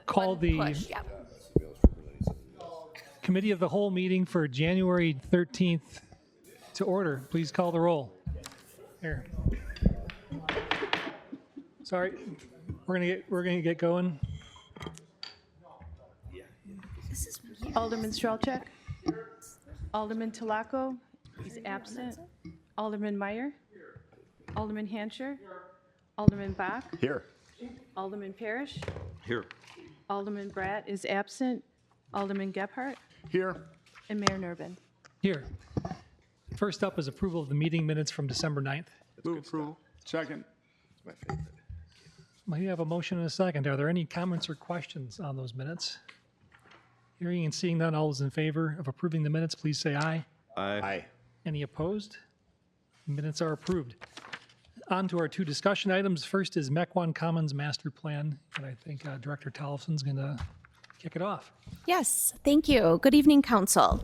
Call the Push, yeah. Committee of the Whole meeting for January 13th to order. Please call the roll. Here. Sorry, we're gonna get going. Alderman Strelchak. Alderman Talaco. He's absent. Alderman Meyer. Alderman Hancher. Alderman Bach. Here. Alderman Parrish. Here. Alderman Bratt is absent. Alderman Gebhardt. Here. And Mayor Nurbin. Here. First up is approval of the meeting minutes from December 9th. Move approval. Second. We have a motion and a second. Are there any comments or questions on those minutes? Hearing and seeing none, all those in favor of approving the minutes, please say aye. Aye. Any opposed? Minutes are approved. On to our two discussion items. First is Mequon Commons Master Plan, and I think Director Tollefson's going to kick it off. Yes, thank you. Good evening, Council.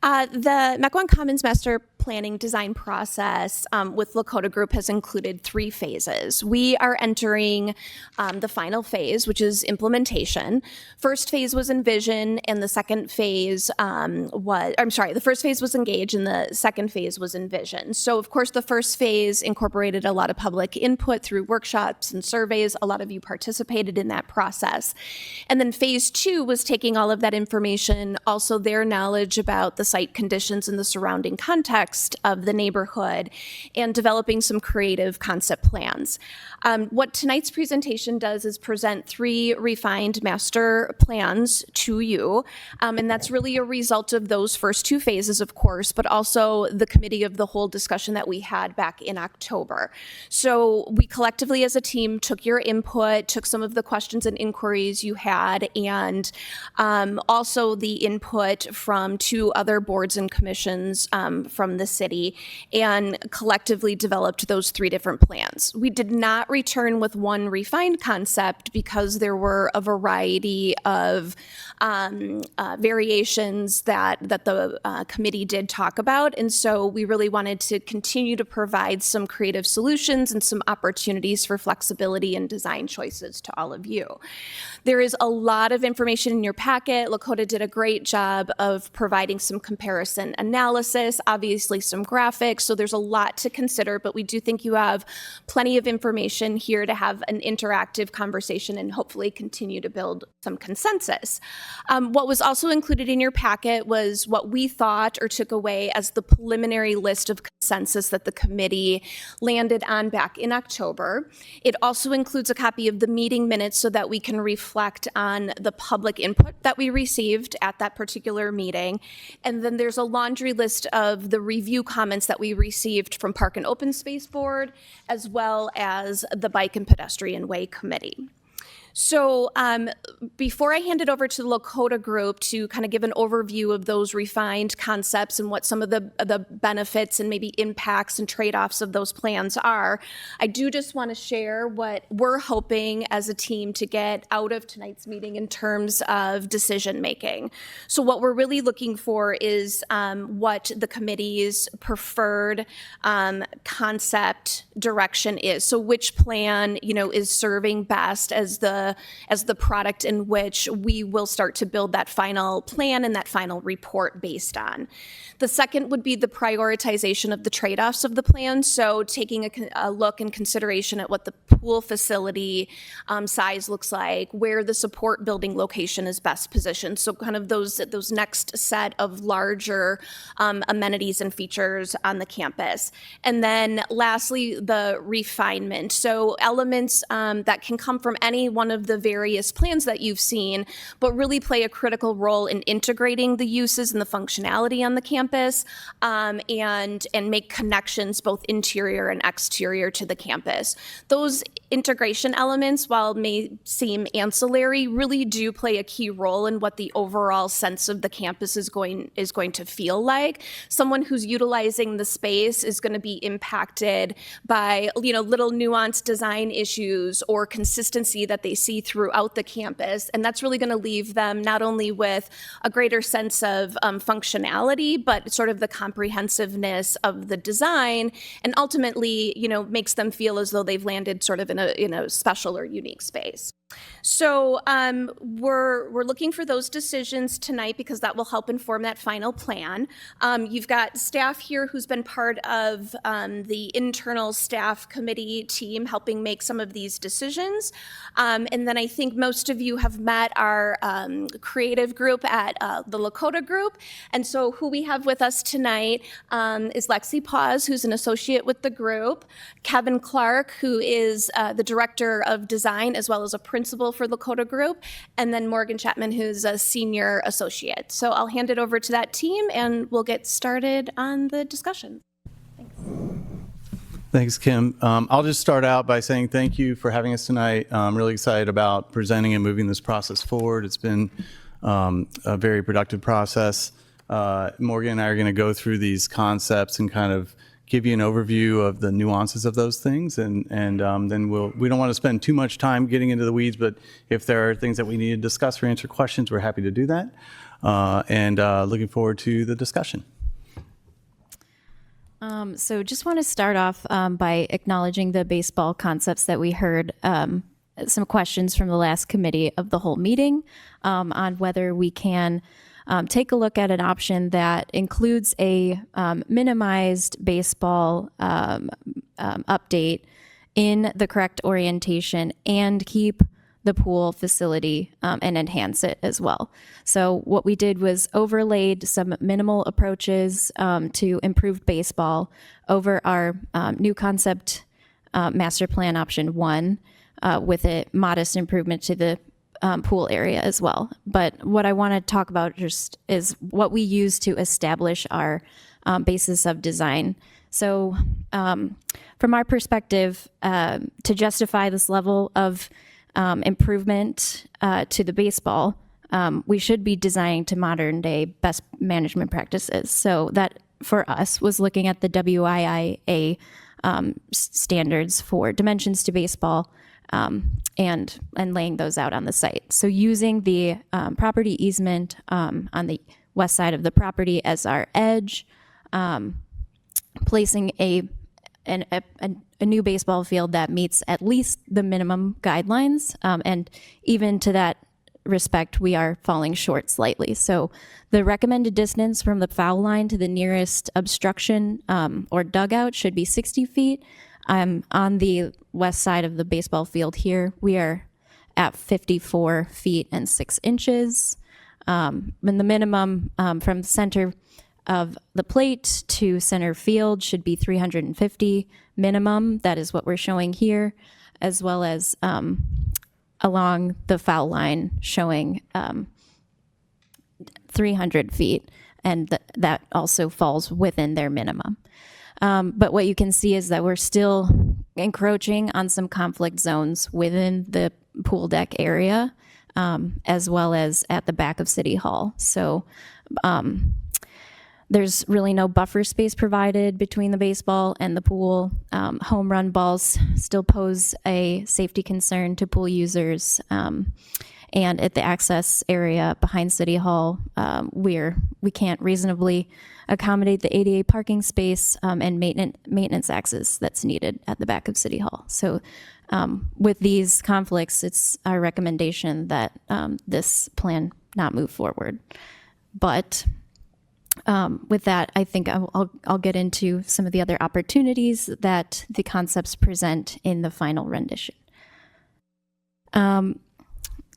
The Mequon Commons Master Planning design process with Lakota Group has included 3 phases. We are entering the final phase, which is implementation. First phase was envision, and the second phase the first phase was engage, and the second phase was envision. So, of course, the first phase incorporated a lot of public input through workshops and surveys. A lot of you participated in that process. And then phase 2 was taking all of that information, also their knowledge about the site conditions and the surrounding context of the neighborhood, and developing some creative concept plans. What tonight's presentation does is present 3 refined master plans to you, and that's really a result of those first 2 phases, of course, but also the committee of the whole discussion that we had back in October. So we collectively as a team took your input, took some of the questions and inquiries you had, and also the input from 2 other boards and commissions from the city, and collectively developed those 3 different plans. We did not return with one refined concept because there were a variety of variations that the committee did talk about, and so we really wanted to continue to provide some creative solutions and some opportunities for flexibility and design choices to all of you. There is a lot of information in your packet. Lakota did a great job of providing some comparison analysis, obviously some graphics, so there's a lot to consider, but we do think you have plenty of information here to have an interactive conversation and hopefully continue to build some consensus. What was also included in your packet was what we thought or took away as the preliminary list of consensus that the committee landed on back in October. It also includes a copy of the meeting minutes so that we can reflect on the public input that we received at that particular meeting. And then there's a laundry list of the review comments that we received from Park and Open Space Board, as well as the Bike and Pedestrian Way Committee. So before I hand it over to the Lakota Group to kind of give an overview of those refined concepts and what some of the benefits and maybe impacts and trade-offs of those plans are, I do just want to share what we're hoping as a team to get out of tonight's meeting in terms of decision making. So what we're really looking for is what the committee's preferred concept direction is. So which plan, is serving best as the product in which we will start to build that final plan and that final report based on. The second would be the prioritization of the trade-offs of the plan. So taking a look and consideration at what the pool facility size looks like, where the support building location is best positioned. So kind of those next set of larger amenities and features on the campus. And then lastly, the refinement. So elements that can come from any one of the various plans that you've seen, but really play a critical role in integrating the uses and the functionality on the campus, and make connections both interior and exterior to the campus. Those integration elements, while may seem ancillary, really do play a key role in what the overall sense of the campus is going to feel like. Someone who's utilizing the space is going to be impacted by little nuanced design issues or consistency that they see throughout the campus, and that's really going to leave them not only with a greater sense of functionality, but sort of the comprehensiveness of the design, and ultimately makes them feel as though they've landed sort of in a special or unique space. So we're looking for those decisions tonight because that will help inform that final plan. You've got staff here who's been part of the internal staff committee team helping make some of these decisions. And then I think most of you have met our creative group at the Lakota group. And so who we have with us tonight is Lexi Paz, who's an associate with the group, Kevin Clark, who is the director of design as well as a principal for Lakota Group, and then Morgan Chapman, who's a senior associate. So I'll hand it over to that team and we'll get started on the discussion. Thanks, Kim. I'll just start out by saying thank you for having us tonight. I'm really excited about presenting and moving this process forward. It's been a very productive process. Morgan and I are going to go through these concepts and kind of give you an overview of the nuances of those things, and then we don't want to spend too much time getting into the weeds, but if there are things that we need to discuss or answer questions, we're happy to do that, and looking forward to the discussion. So just want to start off by acknowledging the baseball concepts that we heard, some questions from the last committee of the whole meeting on whether we can take a look at an option that includes a minimized baseball update in the correct orientation and keep the pool facility and enhance it as well. So what we did was overlaid some minimal approaches to improved baseball over our new concept master plan option 1 with a modest improvement to the pool area as well. But what I want to talk about just is what we use to establish our basis of design. So from our perspective, to justify this level of improvement to the baseball, we should be designing to modern day best management practices. So that for us was looking at the WIIA standards for dimensions to baseball, and laying those out on the site. So using the property easement on the west side of the property as our edge, placing a new baseball field that meets at least the minimum guidelines, and even to that respect, we are falling short slightly. So the recommended distance from the foul line to the nearest obstruction or dugout should be 60 feet. On the west side of the baseball field here, we are at 54 feet and 6 inches. And the minimum from the center of the plate to center field should be 350 minimum. That is what we're showing here, as well as along the foul line showing 300 feet. And that also falls within their minimum. But what you can see is that we're still encroaching on some conflict zones within the pool deck area, as well as at the back of City Hall. So there's really no buffer space provided between the baseball and the pool. Home run balls still pose a safety concern to pool users. And at the access area behind City Hall, we can't reasonably accommodate the ADA parking space and maintenance access that's needed at the back of City Hall. So with these conflicts, it's our recommendation that this plan not move forward. But with that, I think I'll get into some of the other opportunities that the concepts present in the final rendition.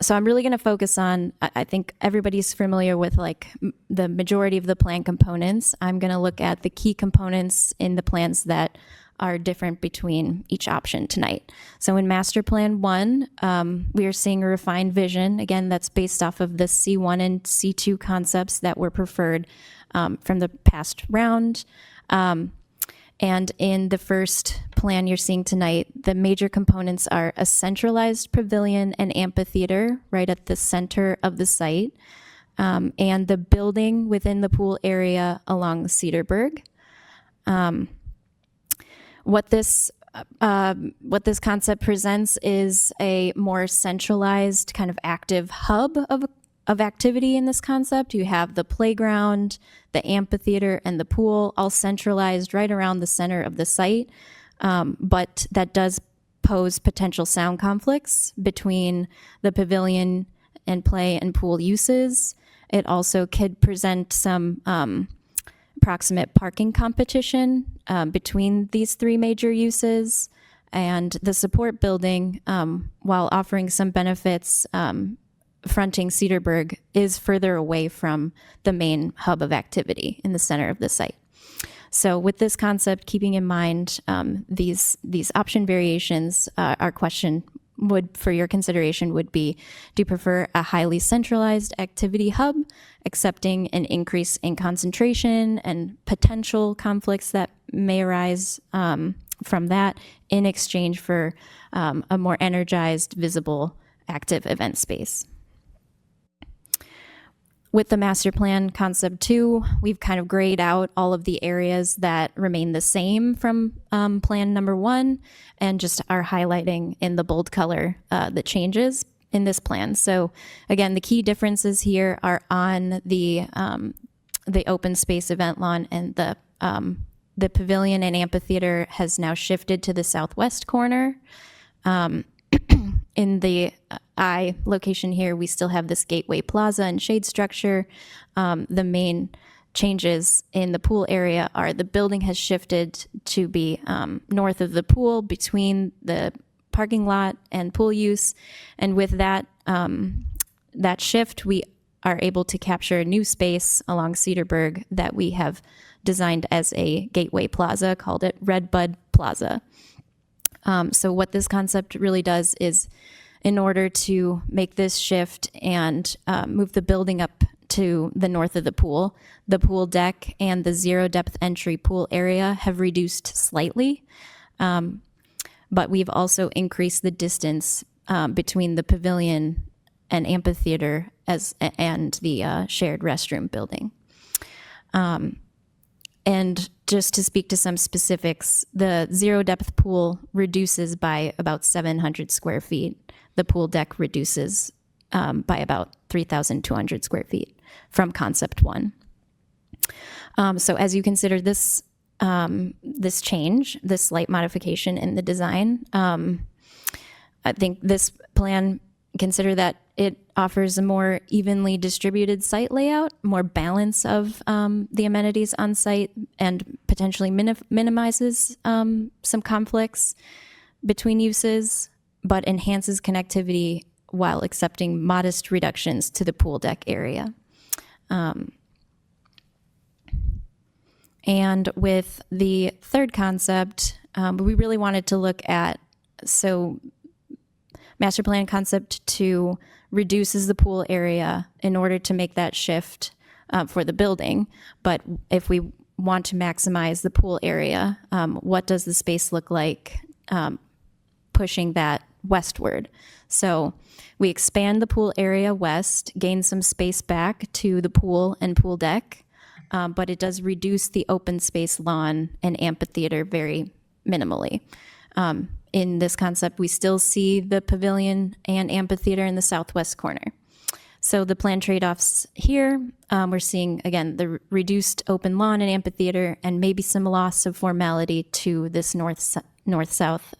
So I'm really going to focus on, I think everybody's familiar with like the majority of the plan components. I'm going to look at the key components in the plans that are different between each option tonight. So in Master Plan 1, we are seeing a refined vision. Again, that's based off of the C1 and C2 concepts that were preferred from the past round. And in the first plan you're seeing tonight, the major components are a centralized pavilion and amphitheater right at the center of the site, and the building within the pool area along Cedarburg. What this concept presents is a more centralized kind of active hub of activity in this concept. You have the playground, the amphitheater, and the pool all centralized right around the center of the site. But that does pose potential sound conflicts between the pavilion and play and pool uses. It also could present some proximate parking competition between these three major uses. And the support building, while offering some benefits fronting Cedarburg, is further away from the main hub of activity in the center of the site. So with this concept, keeping in mind these option variations, our question for your consideration would be, do you prefer a highly centralized activity hub, accepting an increase in concentration and potential conflicts that may arise from that in exchange for a more energized, visible, active event space? With the master plan concept 2, we've kind of grayed out all of the areas that remain the same from plan number 1 and just are highlighting in the bold color the changes in this plan. So again, the key differences here are on the open space event lawn, and the pavilion and amphitheater has now shifted to the southwest corner. In the I location here, we still have this gateway plaza and shade structure. The main changes in the pool area are the building has shifted to be north of the pool between the parking lot and pool use. And with that, that shift, we are able to capture a new space along Cedarburg that we have designed as a gateway plaza, called it Redbud Plaza. So what this concept really does is, in order to make this shift and move the building up to the north of the pool deck and the zero depth entry pool area have reduced slightly. But we've also increased the distance between the pavilion and amphitheater and the shared restroom building. And just to speak to some specifics, the zero depth pool reduces by about 700 square feet. The pool deck reduces by about 3,200 square feet from concept 1. So as you consider this change, this slight modification in the design, I think this plan, consider that it offers a more evenly distributed site layout, more balance of the amenities on site, and potentially minimizes some conflicts between uses, but enhances connectivity while accepting modest reductions to the pool deck area. And with the third concept, we really wanted to look at, so master plan concept 2 reduces the pool area in order to make that shift for the building. But if we want to maximize the pool area, what does the space look like pushing that westward? So we expand the pool area west, gain some space back to the pool and pool deck, but it does reduce the open space lawn and amphitheater very minimally. In this concept, we still see the pavilion and amphitheater in the southwest corner. So the planned trade-offs here, we're seeing, again, the reduced open lawn and amphitheater, and maybe some loss of formality to this north-south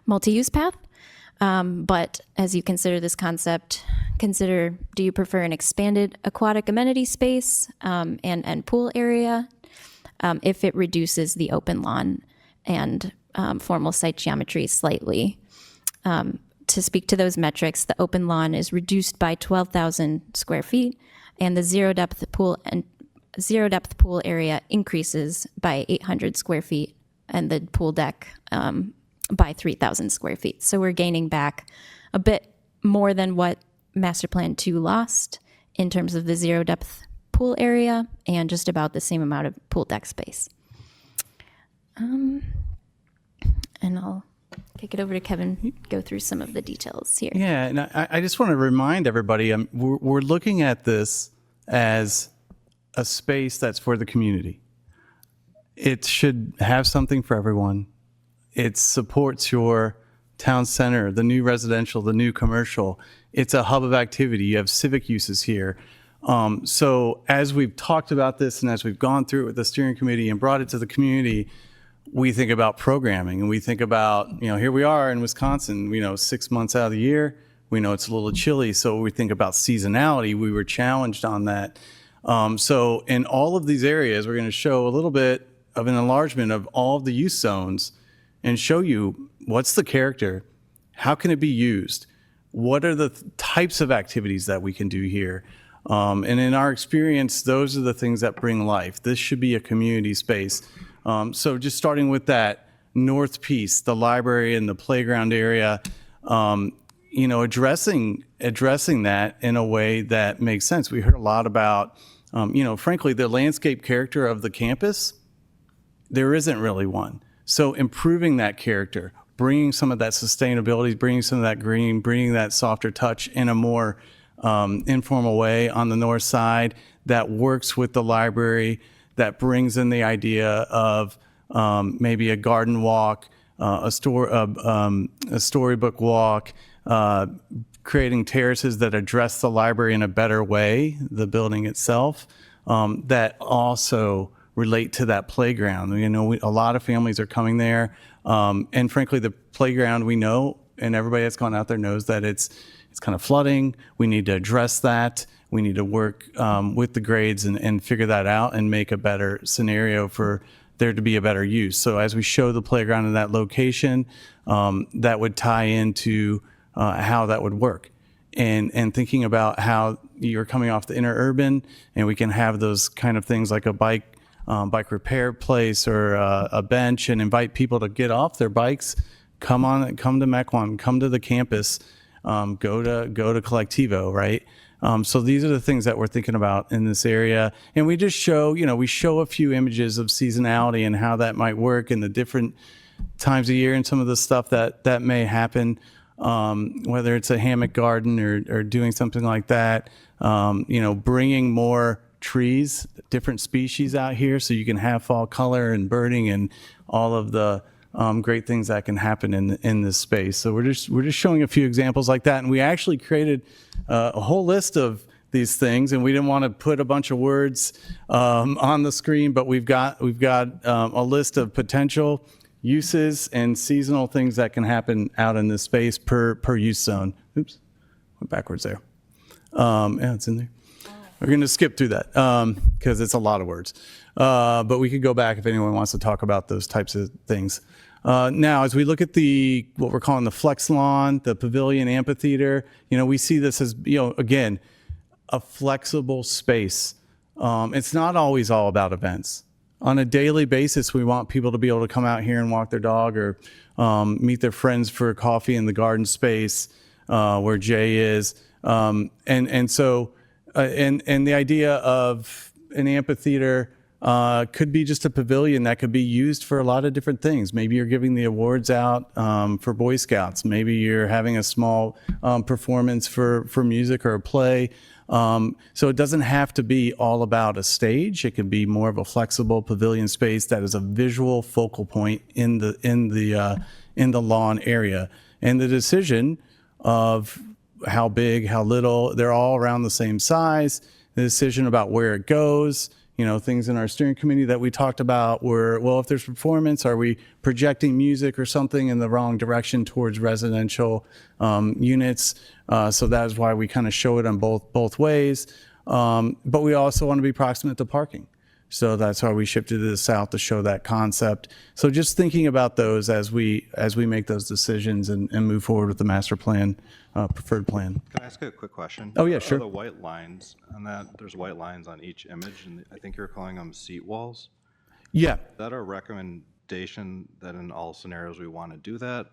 multi-use path. But as you consider this concept, consider, do you prefer an expanded aquatic amenity space and pool area if it reduces the open lawn and formal site geometry slightly? To speak to those metrics, the open lawn is reduced by 12,000 square feet, and the zero depth pool area increases by 800 square feet, and the pool deck by 3,000 square feet. So we're gaining back a bit more than what Master Plan 2 lost in terms of the zero depth pool area, and just about the same amount of pool deck space. And I'll kick it over to Kevin, go through some of the details here. Yeah, and I just want to remind everybody, we're looking at this as a space that's for the community. It should have something for everyone. It supports your town center, the new residential, the new commercial. It's a hub of activity. You have civic uses here. So as we've talked about this and as we've gone through it with the steering committee and brought it to the community, we think about programming, and we think about, here we are in Wisconsin, 6 months out of the year, we know it's a little chilly, so we think about seasonality. We were challenged on that. So in all of these areas, we're going to show a little bit of an enlargement of all of the use zones and show you what's the character, how can it be used, what are the types of activities that we can do here. And in our experience, those are the things that bring life. This should be a community space. So just starting with that north piece, the library and the playground area, addressing that in a way that makes sense. We heard a lot about, frankly, the landscape character of the campus. There isn't really one. So improving that character, bringing some of that sustainability, bringing some of that green, bringing that softer touch in a more informal way on the north side that works with the library, that brings in the idea of maybe a garden walk, a storybook walk, creating terraces that address the library in a better way, the building itself, that also relate to that playground. A lot of families are coming there, and frankly, the playground we know, and everybody that's gone out there knows that it's kind of flooding. We need to address that. We need to work with the grades and figure that out and make a better scenario for there to be a better use. So as we show the playground in that location, that would tie into how that would work. And thinking about how you're coming off the interurban, and we can have those kind of things like a bike repair place or a bench, and invite people to get off their bikes, come to Mequon, come to the campus, go to Collectivo, right? So these are the things that we're thinking about in this area. And we just show, we show a few images of seasonality and how that might work in the different times of year and some of the stuff that may happen, whether it's a hammock garden or doing something like that, bringing more trees, different species out here so you can have fall color and birding and all of the great things that can happen in this space. So we're just showing a few examples like that, and we actually created a whole list of these things, and we didn't want to put a bunch of words on the screen, but we've got a list of potential uses and seasonal things that can happen out in this space per use zone. Oops, went backwards there. Yeah, it's in there. We're going to skip through that because it's a lot of words. But we could go back if anyone wants to talk about those types of things. Now, as we look at what we're calling the flex lawn, the pavilion amphitheater, we see this as, again, a flexible space. It's not always all about events. On a daily basis, we want people to be able to come out here and walk their dog or meet their friends for coffee in the garden space where Jay is. And so the idea of an amphitheater could be just a pavilion that could be used for a lot of different things. Maybe you're giving the awards out for Boy Scouts. Maybe you're having a small performance for music or a play. So it doesn't have to be all about a stage. It can be more of a flexible pavilion space that is a visual focal point in the lawn area. And the decision of how big, how little, they're all around the same size. The decision about where it goes, things in our steering committee that we talked about were, well, if there's performance, are we projecting music or something in the wrong direction towards residential units? So that is why we kind of show it on both ways. But we also want to be proximate to parking. So that's why we shifted to the south to show that concept. So just thinking about those as we make those decisions and move forward with the master plan, preferred plan. Can I ask a quick question? Oh, yeah, sure. The white lines on that, there's white lines on each image, and I think you're calling them seat walls. Yeah. Is that a recommendation that in all scenarios we want to do that?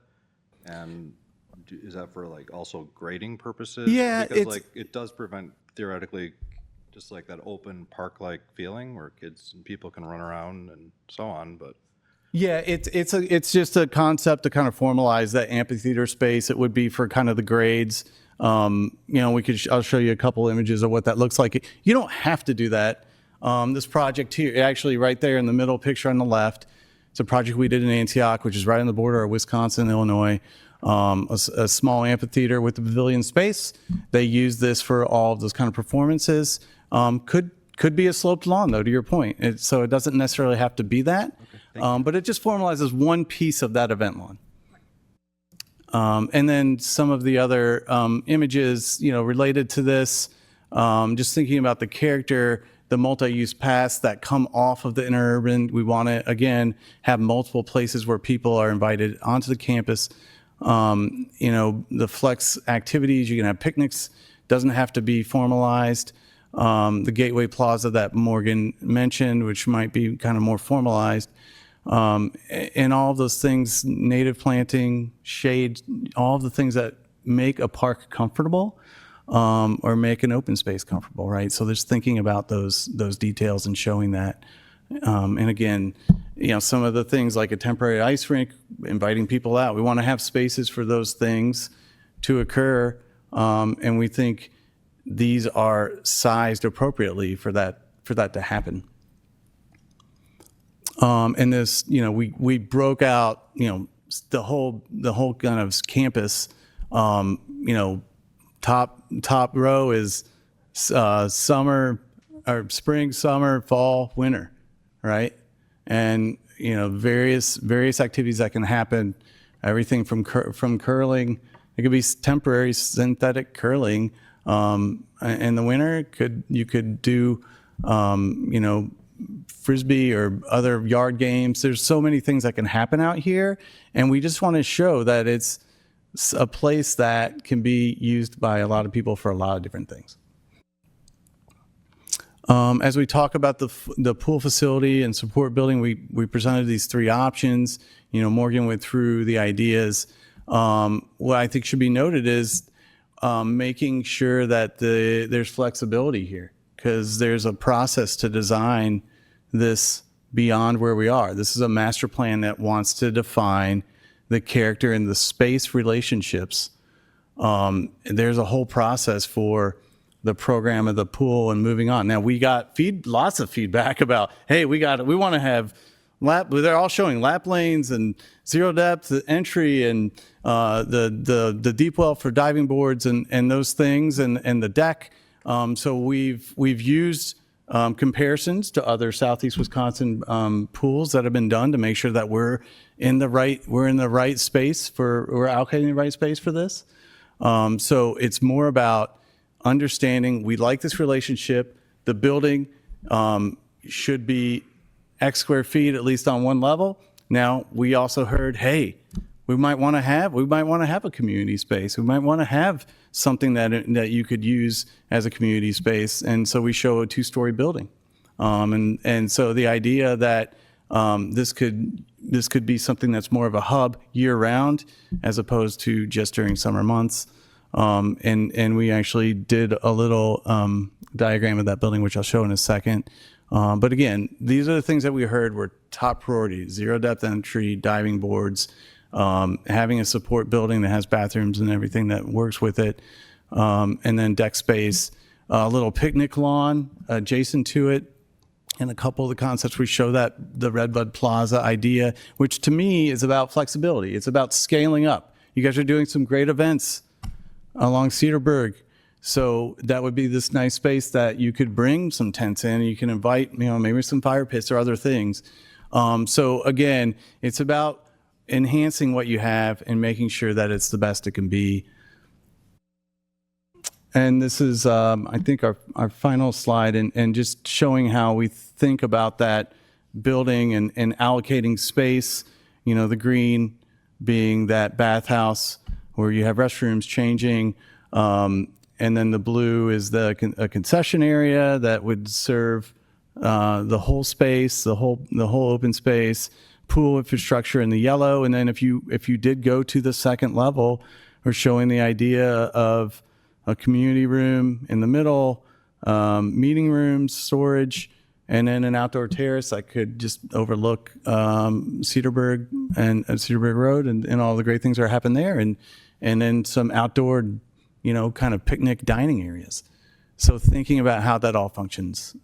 And is that for also grading purposes? Yeah, because it does prevent theoretically just that open park-like feeling where kids and people can run around and so on, but. Yeah, it's just a concept to kind of formalize that amphitheater space. It would be for kind of the grades. I'll show you a couple images of what that looks like. You don't have to do that. This project here, actually right there in the middle picture on the left, it's a project we did in Antioch, which is right on the border of Wisconsin, Illinois. A small amphitheater with the pavilion space. They use this for all of those kind of performances. Could be a sloped lawn, though, to your point. So it doesn't necessarily have to be that, but it just formalizes one piece of that event lawn. And then some of the other images, related to this, just thinking about the character, the multi-use paths that come off of the interurban. We want to, again, have multiple places where people are invited onto the campus. The flex activities, you can have picnics, doesn't have to be formalized. The Gateway Plaza that Morgan mentioned, which might be kind of more formalized. And all of those things, native planting, shade, all of the things that make a park comfortable or make an open space comfortable, right? So there's thinking about those details and showing that. And again, some of the things like a temporary ice rink, inviting people out. We want to have spaces for those things to occur. And we think these are sized appropriately for that to happen. And this, we broke out, the whole kind of campus. Top row is summer or spring, summer, fall, winter, right? And various activities that can happen. Everything from curling. It could be temporary synthetic curling. In the winter, you could do frisbee or other yard games. There's so many things that can happen out here, and we just want to show that it's a place that can be used by a lot of people for a lot of different things. As we talk about the pool facility and support building, we presented these three options. Morgan went through the ideas. What I think should be noted is making sure that there's flexibility here, because there's a process to design this beyond where we are. This is a master plan that wants to define the character and the space relationships. There's a whole process for the program of the pool and moving on. Now, we got lots of feedback about, hey, we want to have they're all showing lap lanes and zero depth entry and the deep well for diving boards and those things and the deck. So we've used comparisons to other Southeast Wisconsin pools that have been done to make sure that we're in the right space we're allocating the right space for this. So it's more about understanding we like this relationship. The building should be X square feet, at least on one level. Now, we also heard, hey, we might want to have a community space. We might want to have something that you could use as a community space. And so we show a 2-story building. And so the idea that this could be something that's more of a hub year round as opposed to just during summer months. And we actually did a little diagram of that building, which I'll show in a second. But again, these are the things that we heard were top priorities: zero depth entry, diving boards, having a support building that has bathrooms and everything that works with it, and then deck space, a little picnic lawn adjacent to it, and a couple of the concepts we show that the Redbud Plaza idea, which to me is about flexibility. It's about scaling up. You guys are doing some great events along Cedarburg. So that would be this nice space that you could bring some tents in, and you can invite, maybe some fire pits or other things. So again, it's about enhancing what you have and making sure that it's the best it can be. And this is, I think, our final slide, and just showing how we think about that building and allocating space, the green being that bathhouse where you have restrooms changing, and then the blue is a concession area that would serve the whole space, the whole open space, pool infrastructure in the yellow. And then if you did go to the second level, we're showing the idea of a community room in the middle, meeting rooms, storage, and then an outdoor terrace that could just overlook Cedarburg and Cedarburg Road and all the great things that happen there, and then some outdoor kind of picnic dining areas. So thinking about how that all functions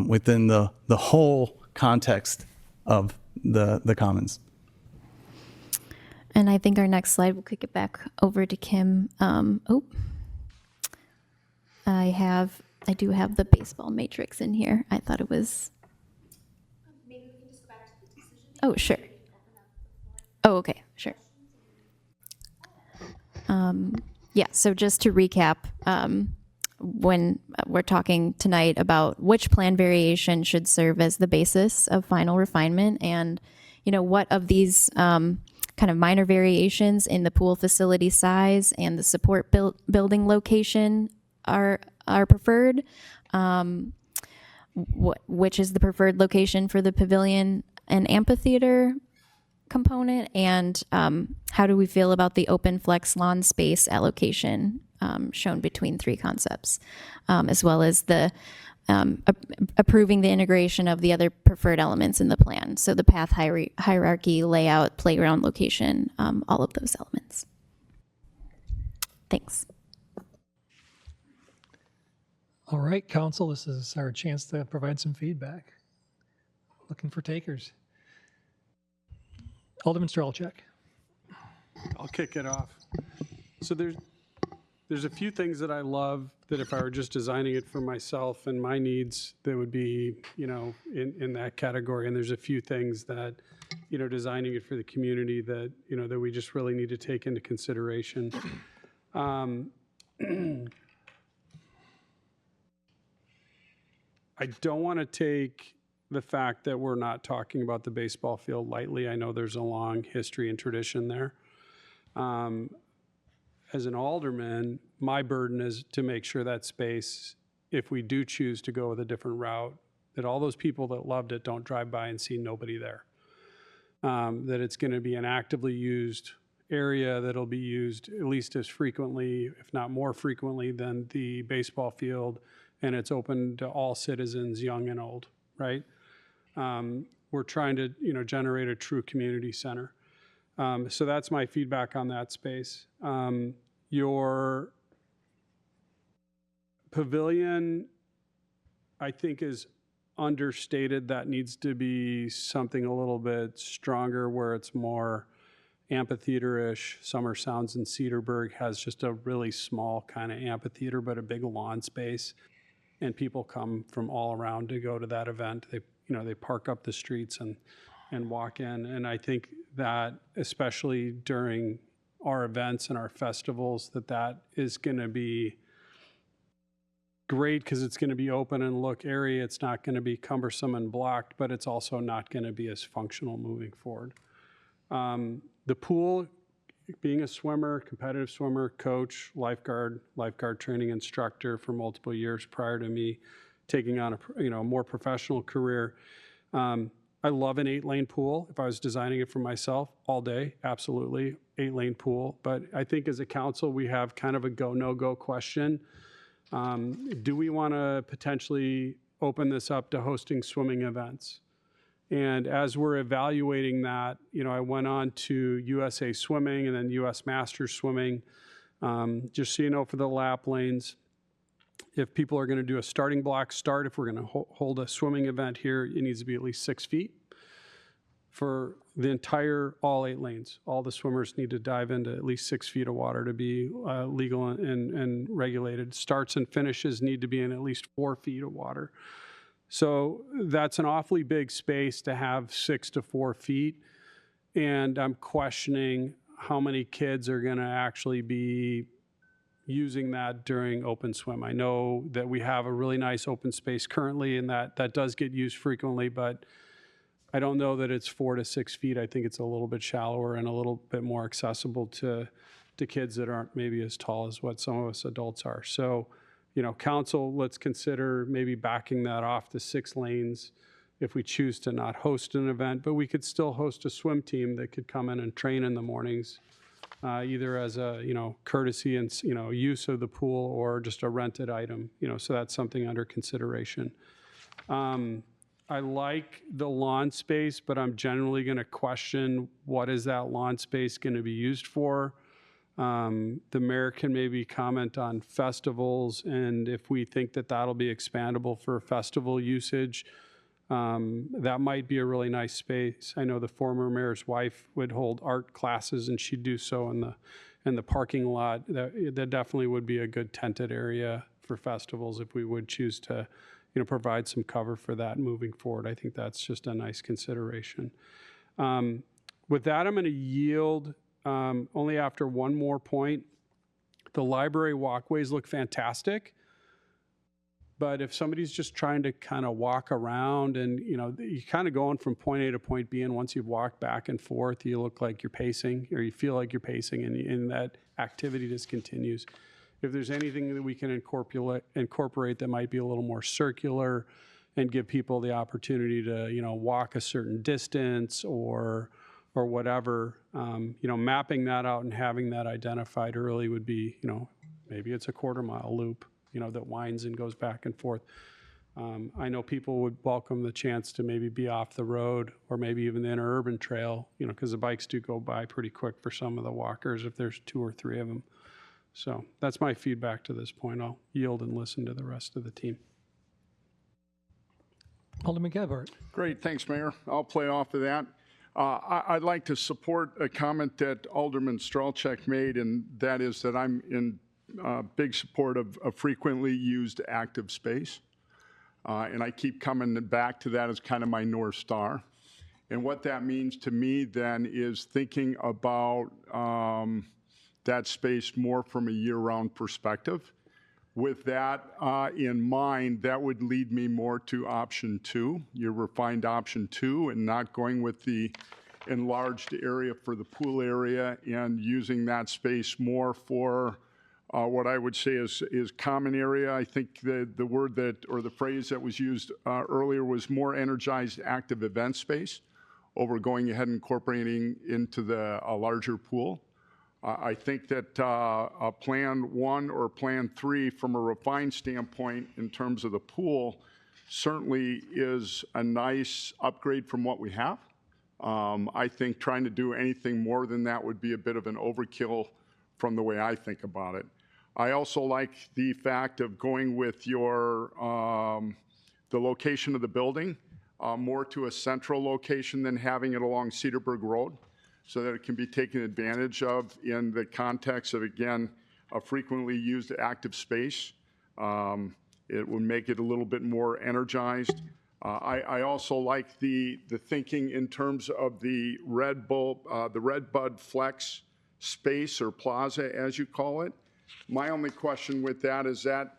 within the whole context of the commons. And I think our next slide, we'll kick it back over to Kim. I have I do have the baseball matrix in here. I thought it was. Maybe we can just go back to the decision. Oh, sure. Oh, okay, sure. Yeah, so just to recap, when we're talking tonight about which plan variation should serve as the basis of final refinement, and what of these kind of minor variations in the pool facility size and the support building location are preferred, which is the preferred location for the pavilion and amphitheater component, and how do we feel about the open flex lawn space allocation shown between three concepts, as well as the approving the integration of the other preferred elements in the plan. So the path hierarchy, layout, playground location, all of those elements. Thanks. All right, council, this is our chance to provide some feedback. Looking for takers. Alderman Strelchak. I'll kick it off. So there's a few things that I love that if I were just designing it for myself and my needs, that would be, in that category. And there's a few things that, designing it for the community that, that we just really need to take into consideration. I don't want to take the fact that we're not talking about the baseball field lightly. I know there's a long history and tradition there. As an alderman, my burden is to make sure that space, if we do choose to go with a different route, that all those people that loved it don't drive by and see nobody there. That it's going to be an actively used area that'll be used at least as frequently, if not more frequently, than the baseball field, and it's open to all citizens, young and old, right? We're trying to, generate a true community center. So that's my feedback on that space. Your pavilion, I think, is understated. That needs to be something a little bit stronger, where it's more amphitheater-ish. Summer Sounds in Cedarburg has just a really small kind of amphitheater, but a big lawn space. And people come from all around to go to that event. They park up the streets and walk in. And I think that, especially during our events and our festivals, that is going to be great, because it's going to be open and look airy. It's not going to be cumbersome and blocked, but it's also not going to be as functional moving forward. The pool, being a swimmer, competitive swimmer, coach, lifeguard training instructor for multiple years prior to me taking on a more professional career. I love an 8-lane pool. If I was designing it for myself all day, absolutely 8-lane pool. But I think as a council, we have kind of a go, no go question. Do we want to potentially open this up to hosting swimming events? And as we're evaluating that, I went on to USA Swimming and then US Masters Swimming. Just so you know, for the lap lanes, if people are going to do a starting block start, if we're going to hold a swimming event here, it needs to be at least 6 feet. For the entire, all 8 lanes, all the swimmers need to dive into at least 6 feet of water to be legal and regulated. Starts and finishes need to be in at least 4 feet of water. So that's an awfully big space to have 6 to 4 feet. And I'm questioning how many kids are going to actually be using that during open swim. I know that we have a really nice open space currently, and that does get used frequently, but I don't know that it's 4 to 6 feet. I think it's a little bit shallower and a little bit more accessible to kids that aren't maybe as tall as what some of us adults are. So, council, let's consider maybe backing that off to 6 lanes if we choose to not host an event, but we could still host a swim team that could come in and train in the mornings, either as a, courtesy and, use of the pool, or just a rented item, so that's something under consideration. I like the lawn space, but I'm generally going to question, what is that lawn space going to be used for? The mayor can maybe comment on festivals, and if we think that that'll be expandable for festival usage, that might be a really nice space. I know the former mayor's wife would hold art classes, and she'd do so in the parking lot. That definitely would be a good tented area for festivals if we would choose to, provide some cover for that moving forward. I think that's just a nice consideration. With that, I'm going to yield only after one more point. The library walkways look fantastic, but if somebody's just trying to kind of walk around and, you're kind of going from point A to point B, and once you've walked back and forth, you look like you're pacing, or you feel like you're pacing, and that activity just continues. If there's anything that we can incorporate that might be a little more circular and give people the opportunity to, walk a certain distance or whatever, mapping that out and having that identified early would be, maybe it's a 1/4 mile loop, that winds and goes back and forth. I know people would welcome the chance to maybe be off the road or maybe even the interurban trail, because the bikes do go by pretty quick for some of the walkers if there's 2 or 3 of them. So that's my feedback to this point. I'll yield and listen to the rest of the team. Alderman Gebhardt. Great, thanks, Mayor. I'll play off of that. I'd like to support a comment that Alderman Strelchek made, and that is that I'm in big support of a frequently used active space. And I keep coming back to that as kind of my North Star. And what that means to me then is thinking about that space more from a year-round perspective. With that in mind, that would lead me more to option 2, your refined option 2, and not going with the enlarged area for the pool area and using that space more for what I would say is common area. I think the word that, or the phrase that was used earlier was more energized active event space over going ahead and incorporating into a larger pool. I think that Plan 1 or Plan 3 from a refined standpoint in terms of the pool certainly is a nice upgrade from what we have. I think trying to do anything more than that would be a bit of an overkill from the way I think about it. I also like the fact of going with your the location of the building more to a central location than having it along Cedarburg Road, so that it can be taken advantage of in the context of, again, a frequently used active space. It will make it a little bit more energized. I also like the thinking in terms of the Red Bud Flex space or plaza, as you call it. My only question with that is that,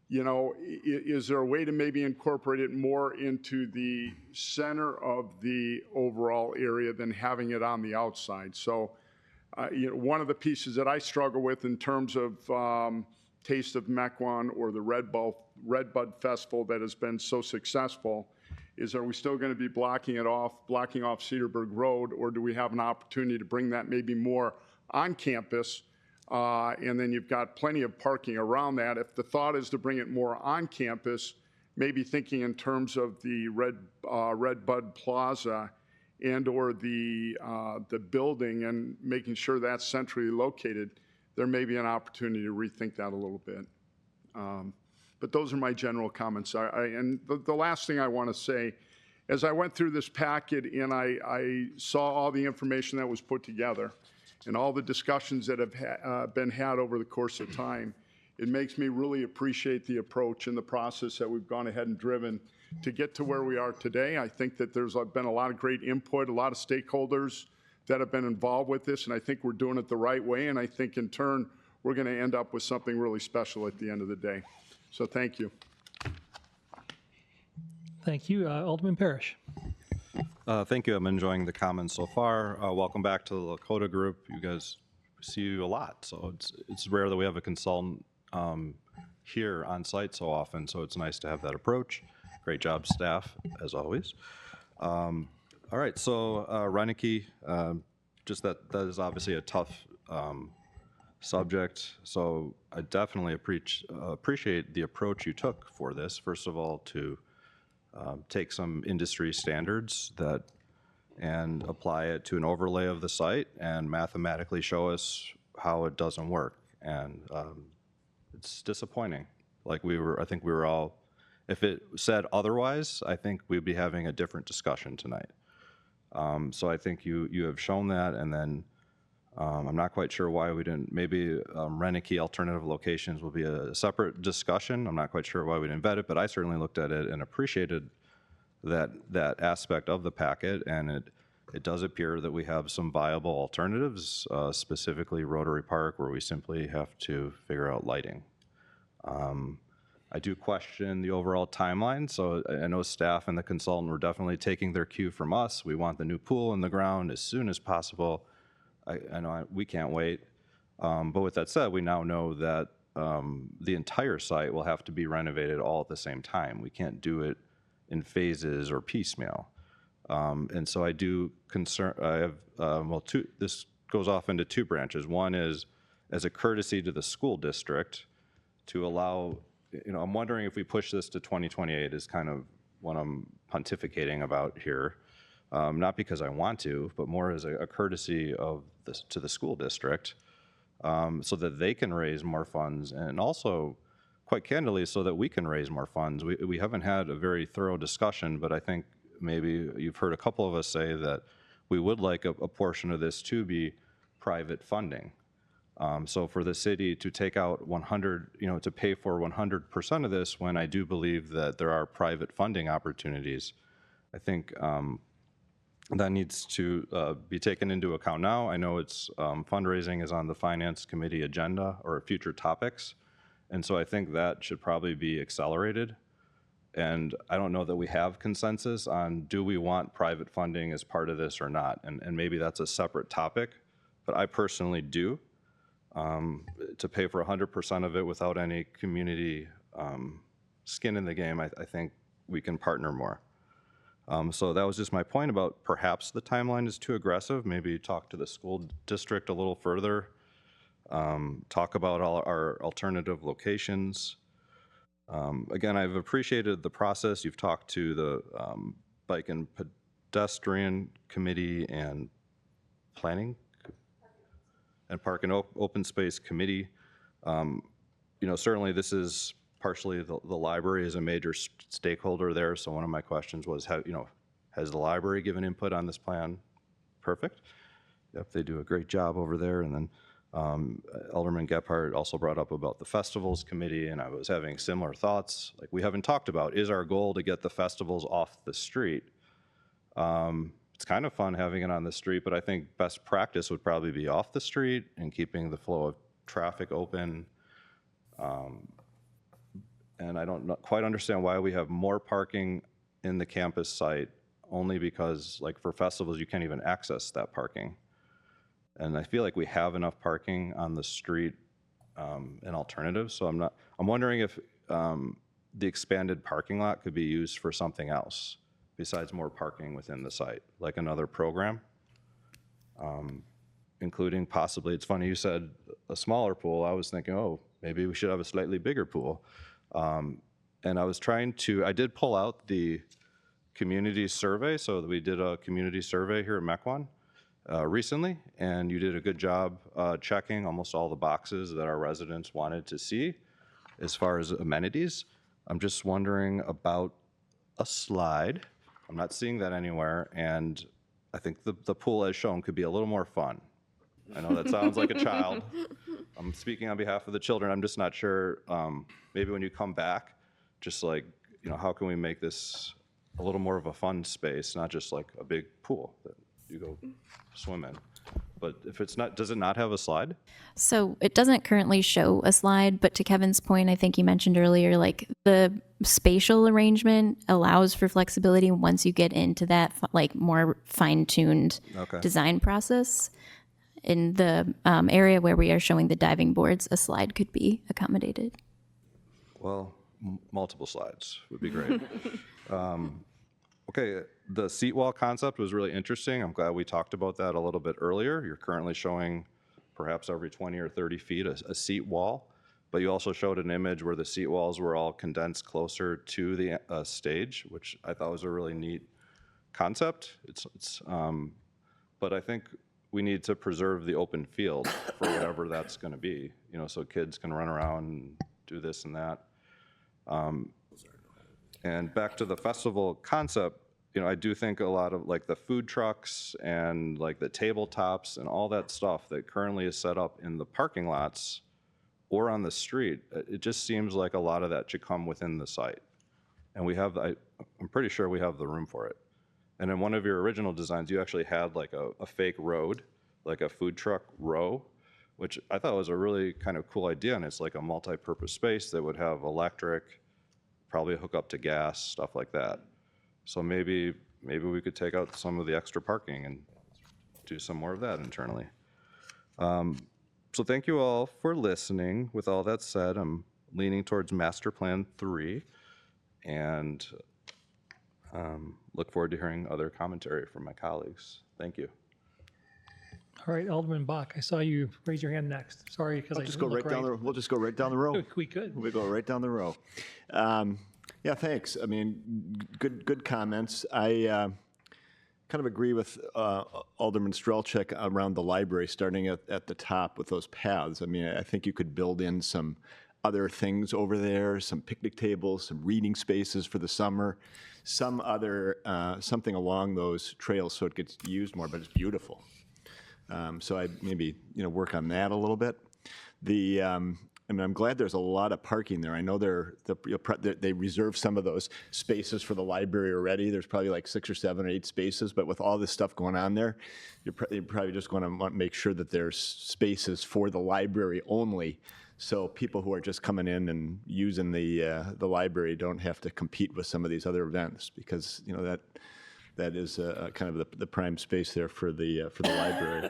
is there a way to maybe incorporate it more into the center of the overall area than having it on the outside? So, one of the pieces that I struggle with in terms of Taste of Mequon or the Red Bud Festival that has been so successful is, are we still going to be blocking off Cedarburg Road, or do we have an opportunity to bring that maybe more on campus? And then you've got plenty of parking around that. If the thought is to bring it more on campus, maybe thinking in terms of the Red Bud Plaza and or the building and making sure that's centrally located, there may be an opportunity to rethink that a little bit. But those are my general comments. And the last thing I want to say, as I went through this packet and I saw all the information that was put together, and all the discussions that have been had over the course of time, it makes me really appreciate the approach and the process that we've gone ahead and driven to get to where we are today. I think that there's been a lot of great input, a lot of stakeholders that have been involved with this, and I think we're doing it the right way, and I think in turn, we're going to end up with something really special at the end of the day. So thank you. Thank you. Alderman Parrish. Thank you. I'm enjoying the comments so far. Welcome back to the Lakota group. You guys see you a lot, so it's rare that we have a consultant here on site so often, so it's nice to have that approach. Great job, staff, as always. All right, so Reineke, just that is obviously a tough subject, so I definitely appreciate the approach you took for this. First of all, to take some industry standards and apply it to an overlay of the site and mathematically show us how it doesn't work. And it's disappointing. I think we were all, if it said otherwise, I think we'd be having a different discussion tonight. So I think you have shown that, and then I'm not quite sure why we didn't, maybe Renicky alternative locations will be a separate discussion. I'm not quite sure why we didn't vet it, but I certainly looked at it and appreciated that aspect of the packet, and it does appear that we have some viable alternatives, specifically Rotary Park, where we simply have to figure out lighting. I do question the overall timeline, so I know staff and the consultant were definitely taking their cue from us. We want the new pool in the ground as soon as possible. I know we can't wait. But with that said, we now know that the entire site will have to be renovated all at the same time. We can't do it in phases or piecemeal. And so I do I have, this goes off into two branches. One is as a courtesy to the school district to allow, I'm wondering if we push this to 2028 is kind of what I'm pontificating about here. Not because I want to, but more as a courtesy of this to the school district, so that they can raise more funds, and also, quite candidly, so that we can raise more funds. We haven't had a very thorough discussion, but I think maybe you've heard a couple of us say that we would like a portion of this to be private funding. So for the city to take out 100, to pay for 100% of this, when I do believe that there are private funding opportunities, I think that needs to be taken into account now. I know it's fundraising is on the Finance Committee agenda or future topics, and so I think that should probably be accelerated. And I don't know that we have consensus on do we want private funding as part of this or not, and maybe that's a separate topic, but I personally do. To pay for 100% of it without any community skin in the game, I think we can partner more. So that was just my point about perhaps the timeline is too aggressive. Maybe talk to the school district a little further. Talk about all our alternative locations. Again, I've appreciated the process. You've talked to the Bike and Pedestrian Committee and Planning and Park and Open Space Committee. Certainly this is partially the library is a major stakeholder there. So one of my questions was, has the library given input on this plan? Perfect. Yep, they do a great job over there. And then Alderman Gephardt also brought up about the festivals committee, and I was having similar thoughts. Like, we haven't talked about, is our goal to get the festivals off the street? It's kind of fun having it on the street, but I think best practice would probably be off the street and keeping the flow of traffic open. And I don't quite understand why we have more parking in the campus site, only because, like, for festivals, you can't even access that parking. And I feel like we have enough parking on the street and alternatives. So I'm wondering if the expanded parking lot could be used for something else besides more parking within the site, like another program, including possibly, it's funny you said a smaller pool. I was thinking, oh, maybe we should have a slightly bigger pool. And I did pull out the community survey. So we did a community survey here at Mequon recently, and you did a good job checking almost all the boxes that our residents wanted to see as far as amenities. I'm just wondering about a slide. I'm not seeing that anywhere, and I think the pool as shown could be a little more fun. I know that sounds like a child. I'm speaking on behalf of the children. I'm just not sure. Maybe when you come back, just like, how can we make this a little more of a fun space, not just like a big pool that you go swim in. But if it's not, does it not have a slide? So it doesn't currently show a slide, but to Kevin's point, I think he mentioned earlier, like the spatial arrangement allows for flexibility once you get into that like more fine-tuned design process. In the area where we are showing the diving boards, a slide could be accommodated. Well, multiple slides would be great. Okay, the seat wall concept was really interesting. I'm glad we talked about that a little bit earlier. You're currently showing perhaps every 20 or 30 feet a seat wall, but you also showed an image where the seat walls were all condensed closer to the stage, which I thought was a really neat concept. But I think we need to preserve the open field for whatever that's going to be, so kids can run around and do this and that. And back to the festival concept, I do think a lot of like the food trucks and like the tabletops and all that stuff that currently is set up in the parking lots or on the street, it just seems like a lot of that should come within the site. And I'm pretty sure we have the room for it. And in one of your original designs, you actually had like a fake road, like a food truck row, which I thought was a really kind of cool idea. And it's like a multi-purpose space that would have electric, probably hook up to gas, stuff like that. So maybe we could take out some of the extra parking and do some more of that internally. So thank you all for listening. With all that said, I'm leaning towards Master Plan 3 and look forward to hearing other commentary from my colleagues. Thank you. All right, Alderman Bach, I saw you raise your hand next. Sorry, because I Just didn't go look right down the. We'll just go right down the row. We could. We go right down the row. Yeah, thanks. I mean, good comments. I kind of agree with Alderman Strelchek around the library, starting at the top with those paths. I mean, I think you could build in some other things over there, some picnic tables, some reading spaces for the summer, some other, something along those trails so it gets used more, but it's beautiful. So I maybe, work on that a little bit. I mean, I'm glad there's a lot of parking there. I know they reserve some of those spaces for the library already. There's probably like 6 or 7 or 8 spaces, but with all this stuff going on there, you're probably just going to want to make sure that there's spaces for the library only, so people who are just coming in and using the library don't have to compete with some of these other events, because that is kind of the prime space there for the library.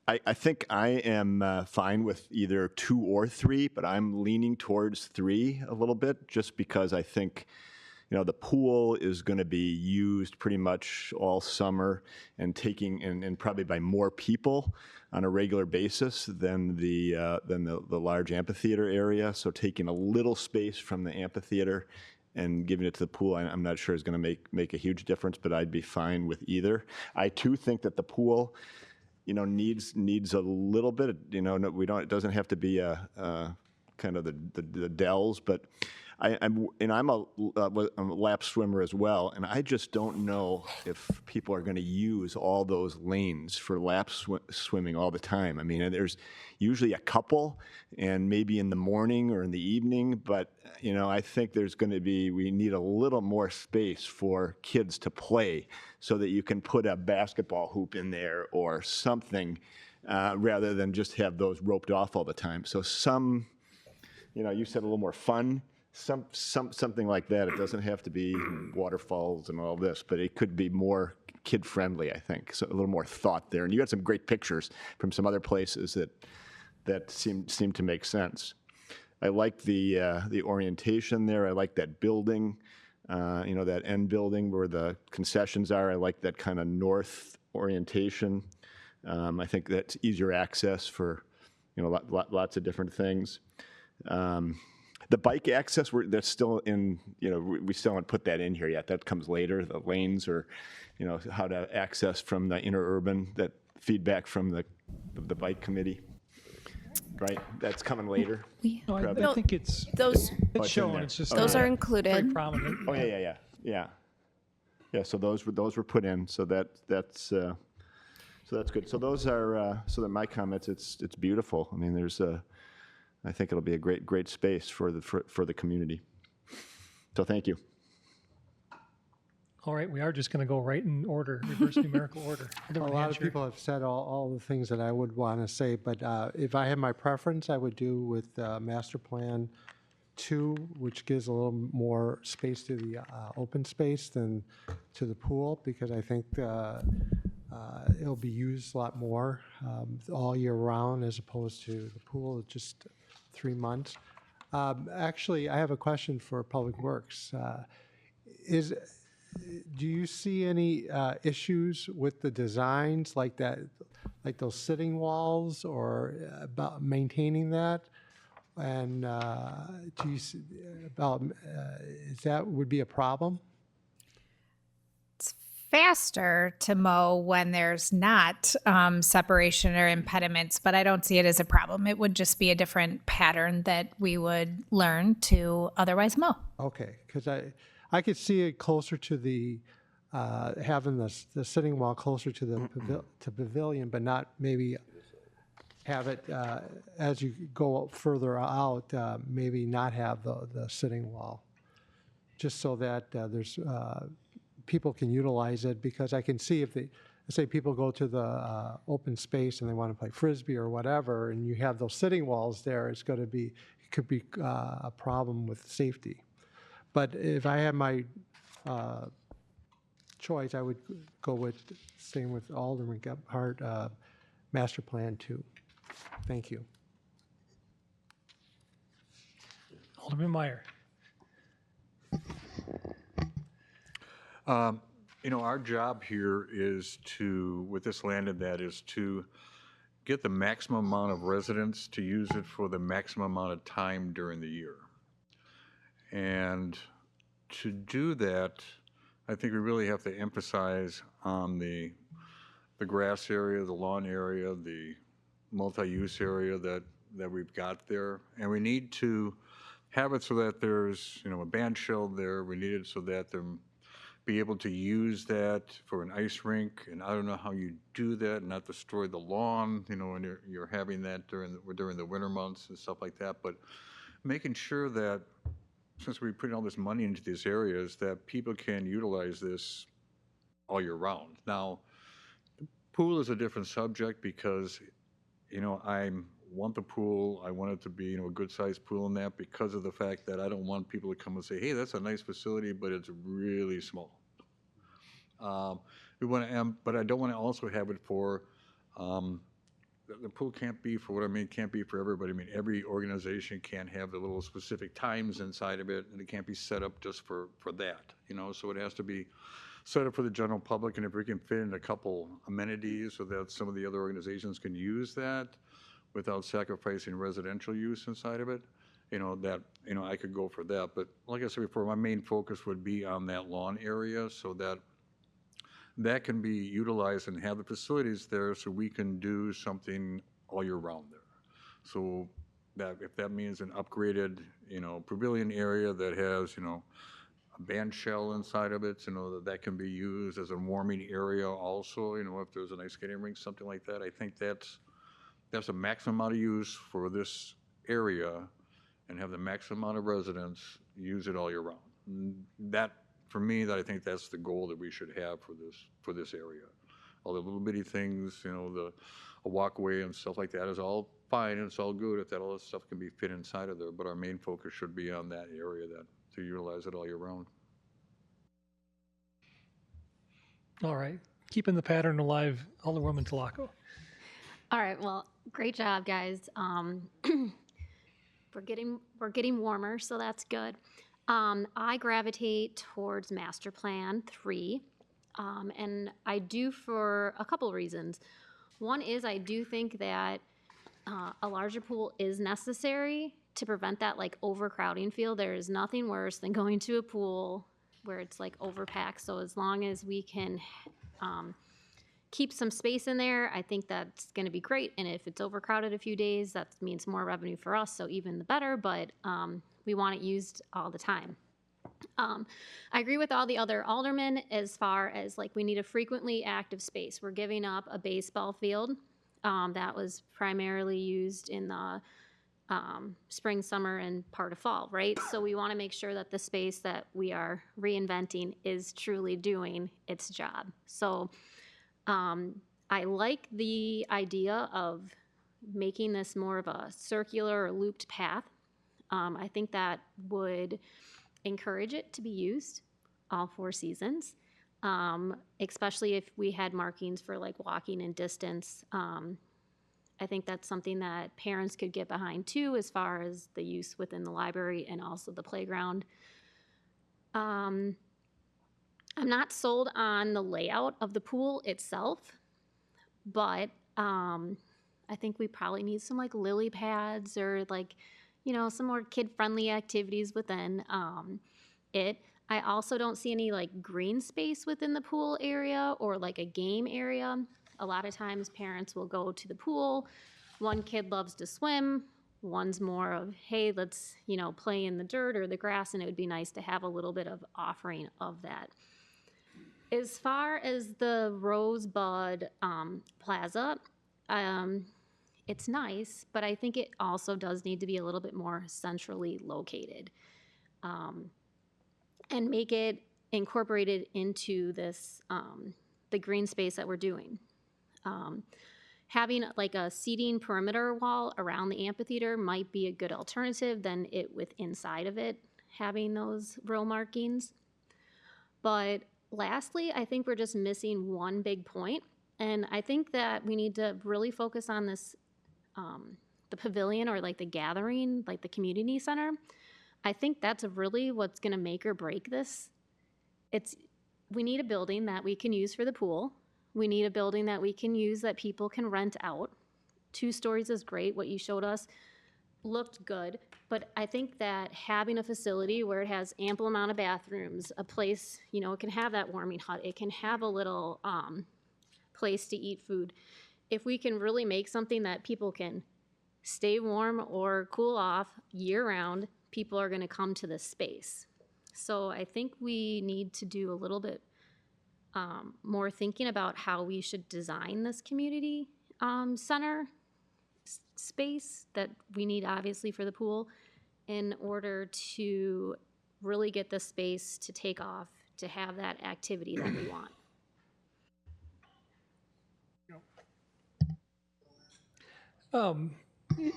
I think I am fine with either 2 or 3, but I'm leaning towards 3 a little bit, just because I think, the pool is going to be used pretty much all summer and and probably by more people on a regular basis than the large amphitheater area. So taking a little space from the amphitheater and giving it to the pool, I'm not sure is going to make a huge difference, but I'd be fine with either. I too think that the pool, needs a little bit. It doesn't have to be a kind of the dells, but I'm a lap swimmer as well, and I just don't know if people are going to use all those lanes for lap swimming all the time. I mean, there's usually a couple, and maybe in the morning or in the evening, but I think we need a little more space for kids to play, so that you can put a basketball hoop in there or something, rather than just have those roped off all the time. So you said a little more fun. Something like that. It doesn't have to be waterfalls and all this, but it could be more kid-friendly, I think. So a little more thought there. And you had some great pictures from some other places that seem to make sense. I like the orientation there. I like that building, that end building where the concessions are. I like that kind of north orientation. I think that's easier access for lots of different things. The bike access, that's still in, we still haven't put that in here yet. That comes later, the lanes, or, how to access from the interurban, that feedback from the bike committee, right? That's coming later. No, I No, think it's Those shown. there. It's just those are very included. prominent. Oh, yeah. So those were put in, so that's good. So those are, so that my comments, it's beautiful. I mean, I think it'll be a great space for the community. So thank you. All right, we are just going to go right in order, reverse numerical order. A lot of people have said all the things that I would want to say, but if I had my preference, I would do with Master Plan 2, which gives a little more space to the open space than to the pool, because I think it'll be used a lot more all year round, as opposed to the pool, just 3 months. Actually, I have a question for Public Works. Do you see any issues with the designs like that, like those sitting walls, or about maintaining that? And do you see is that would be a problem? Faster to mow when there's not separation or impediments, but I don't see it as a problem. It would just be a different pattern that we would learn to otherwise mow. Okay, because I could see it closer to the, having the sitting wall closer to the pavilion, but not maybe have it, as you go further out, maybe not have the sitting wall, just so that there's, people can utilize it, because I can see if they, say people go to the open space and they want to play Frisbee or whatever, and you have those sitting walls there, it's going to be, it could be a problem with safety. But if I had my choice, I would go with, same with Alderman Gephardt, master plan 2. Thank you. Alderman Meyer. You know, our job here is to, with this land and that, is to get the maximum amount of residents to use it for the maximum amount of time during the year. And to do that, I think we really have to emphasize on the grass area, the lawn area, the multi-use area that we've got there. And we need to have it so that there's, you know, a band shell there. We need it so that they're be able to use that for an ice rink. And I don't know how you do that and not destroy the lawn, you know, when you're having that during the winter months and stuff like that. But making sure that, since we're putting all this money into these areas, that people can utilize this all year round. Now, pool is a different subject because, you know, I want the pool. I want it to be, you know, a good-sized pool in that, because of the fact that I don't want people to come and say, hey, that's a nice facility, but it's really small. We want to, but I don't want to also have it for, the pool can't be, for what I mean, can't be for everybody. I mean, every organization can't have the little specific times inside of it, and it can't be set up just for that, you know, so it has to be set up for the general public. And if we can fit in a couple amenities so that some of the other organizations can use that without sacrificing residential use inside of it, you know, that, you know, I could go for that. But like I said before, my main focus would be on that lawn area, so that that can be utilized and have the facilities there so we can do something all year round there. So that, if that means an upgraded, you know, pavilion area that has, you know, a band shell inside of it, you know, that can be used as a warming area also, you know, if there's an ice skating rink, something like that. I think that's a maximum amount of use for this area, and have the maximum amount of residents use it all year round. That, for me, that I think that's the goal that we should have for this area. All the little bitty things, you know, a walkway and stuff like that is all fine, and it's all good if that all this stuff can be fit inside of there. But our main focus should be on that area, that to utilize it all year round. All right. Keeping the pattern alive, Alderwoman Tlaco. All right, well, great job, guys. We're getting warmer, so that's good. I gravitate towards Master Plan 3, and I do for a couple reasons. One is I do think that a larger pool is necessary to prevent that like overcrowding feel. There is nothing worse than going to a pool where it's like overpacked. So as long as we can keep some space in there, I think that's going to be great. And if it's overcrowded a few days, that means more revenue for us, so even the better, but we want it used all the time. I agree with all the other aldermen as far as like we need a frequently active space. We're giving up a baseball field that was primarily used in the spring, summer, and part of fall, right? So we want to make sure that the space that we are reinventing is truly doing its job. So I like the idea of making this more of a circular or looped path. I think that would encourage it to be used all 4 seasons, especially if we had markings for like walking and distance. I think that's something that parents could get behind too, as far as the use within the library and also the playground. I'm not sold on the layout of the pool itself, but I think we probably need some like lily pads or like, you know, some more kid-friendly activities within it. I also don't see any like green space within the pool area or like a game area. A lot of times parents will go to the pool. One kid loves to swim, One's more of, hey, let's, play in the dirt or the grass, and it would be nice to have a little bit of offering of that. As far as the Rosebud Plaza, it's nice, but I think it also does need to be a little bit more centrally located, and make it incorporated into this, the green space that we're doing. Having like a seating perimeter wall around the amphitheater might be a good alternative than it with inside of it having those row markings. But lastly, I think we're just missing one big point, and I think that we need to really focus on this, the pavilion, or like the gathering, like the community center. I think that's really what's going to make or break this. We need a building that we can use for the pool. We need a building that we can use that people can rent out. 2 stories is great. What you showed us looked good, but I think that having a facility where it has ample amount of bathrooms, a place, it can have that warming hut, it can have a little place to eat food. If we can really make something that people can stay warm or cool off year round, people are going to come to this space. So I think we need to do a little bit more thinking about how we should design this community center space that we need, obviously, for the pool, in order to really get the space to take off, to have that activity that we want.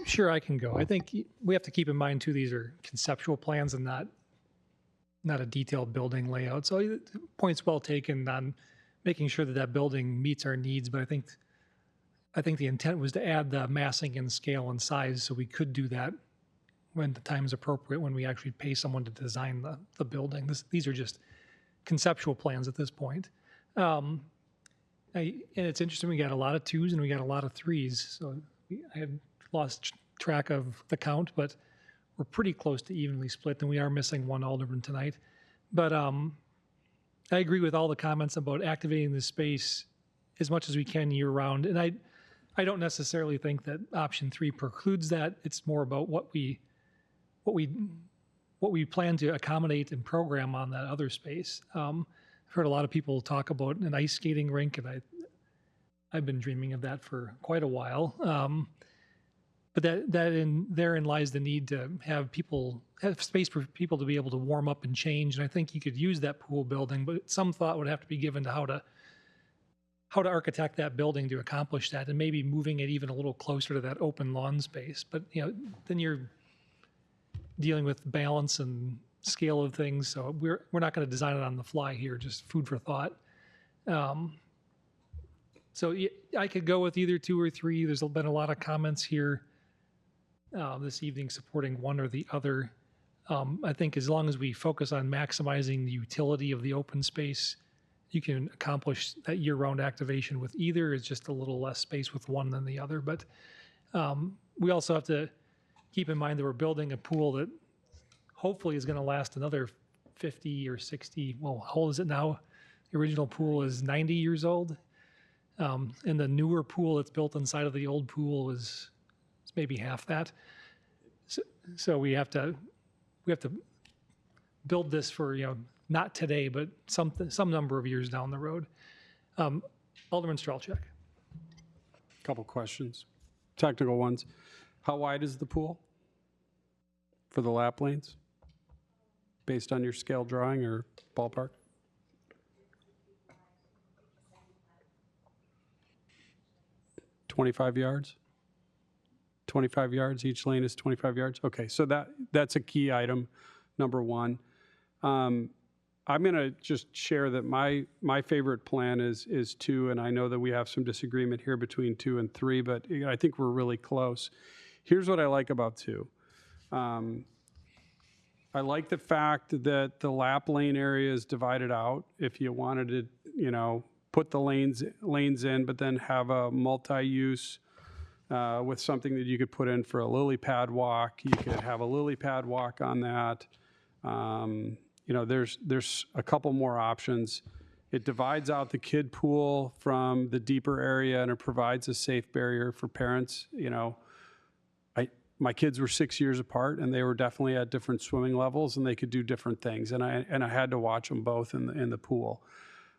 Sure, I can go. I think we have to keep in mind too, these are conceptual plans and not a detailed building layout. So point's well taken on making sure that building meets our needs, but I think the intent was to add the massing and scale and size, so we could do that when the time is appropriate, when we actually pay someone to design the building. These are just conceptual plans at this point. And it's interesting, we got a lot of 2s and we got a lot of 3s, so I have lost track of the count, but we're pretty close to evenly split, and we are missing 1 alderman tonight. But I agree with all the comments about activating the space as much as we can year round. And I don't necessarily think that option 3 precludes that. It's more about what we plan to accommodate and program on that other space. I've heard a lot of people talk about an ice skating rink, and I've been dreaming of that for quite a while. But therein lies the need to have space for people to be able to warm up and change. And I think you could use that pool building, but some thought would have to be given to how to architect that building to accomplish that, and maybe moving it even a little closer to that open lawn space. But then you're dealing with balance and scale of things. So we're not going to design it on the fly here, just food for thought. So I could go with either 2 or 3. There's been a lot of comments here this evening supporting one or the other. I think as long as we focus on maximizing the utility of the open space, you can accomplish that year-round activation with either. It's just a little less space with one than the other. But we also have to keep in mind that we're building a pool that hopefully is going to last another 50 or 60. Well, how old is it now? The original pool is 90 years old. And the newer pool that's built inside of the old pool is maybe half that. So we have to build this for, not today, but some number of years down the road. Alderman Strelchak. Couple questions, technical ones. How wide is the pool for the lap lanes, based on your scale drawing or ballpark? $25 yards? 25 yards, each lane is 25 yards? Okay, so that's a key item, number 1. I'm going to just share that my favorite plan is 2, and I know that we have some disagreement here between 2 and 3, but I think we're really close. Here's what I like about 2. I like the fact that the lap lane area is divided out. If you wanted to, put the lanes in, but then have a multi-use with something that you could put in for a lily pad walk. You could have a lily pad walk on that. There's a couple more options. It divides out the kid pool from the deeper area, and it provides a safe barrier for parents. My kids were 6 years apart, and they were definitely at different swimming levels, and they could do different things. And I had to watch them both in the pool.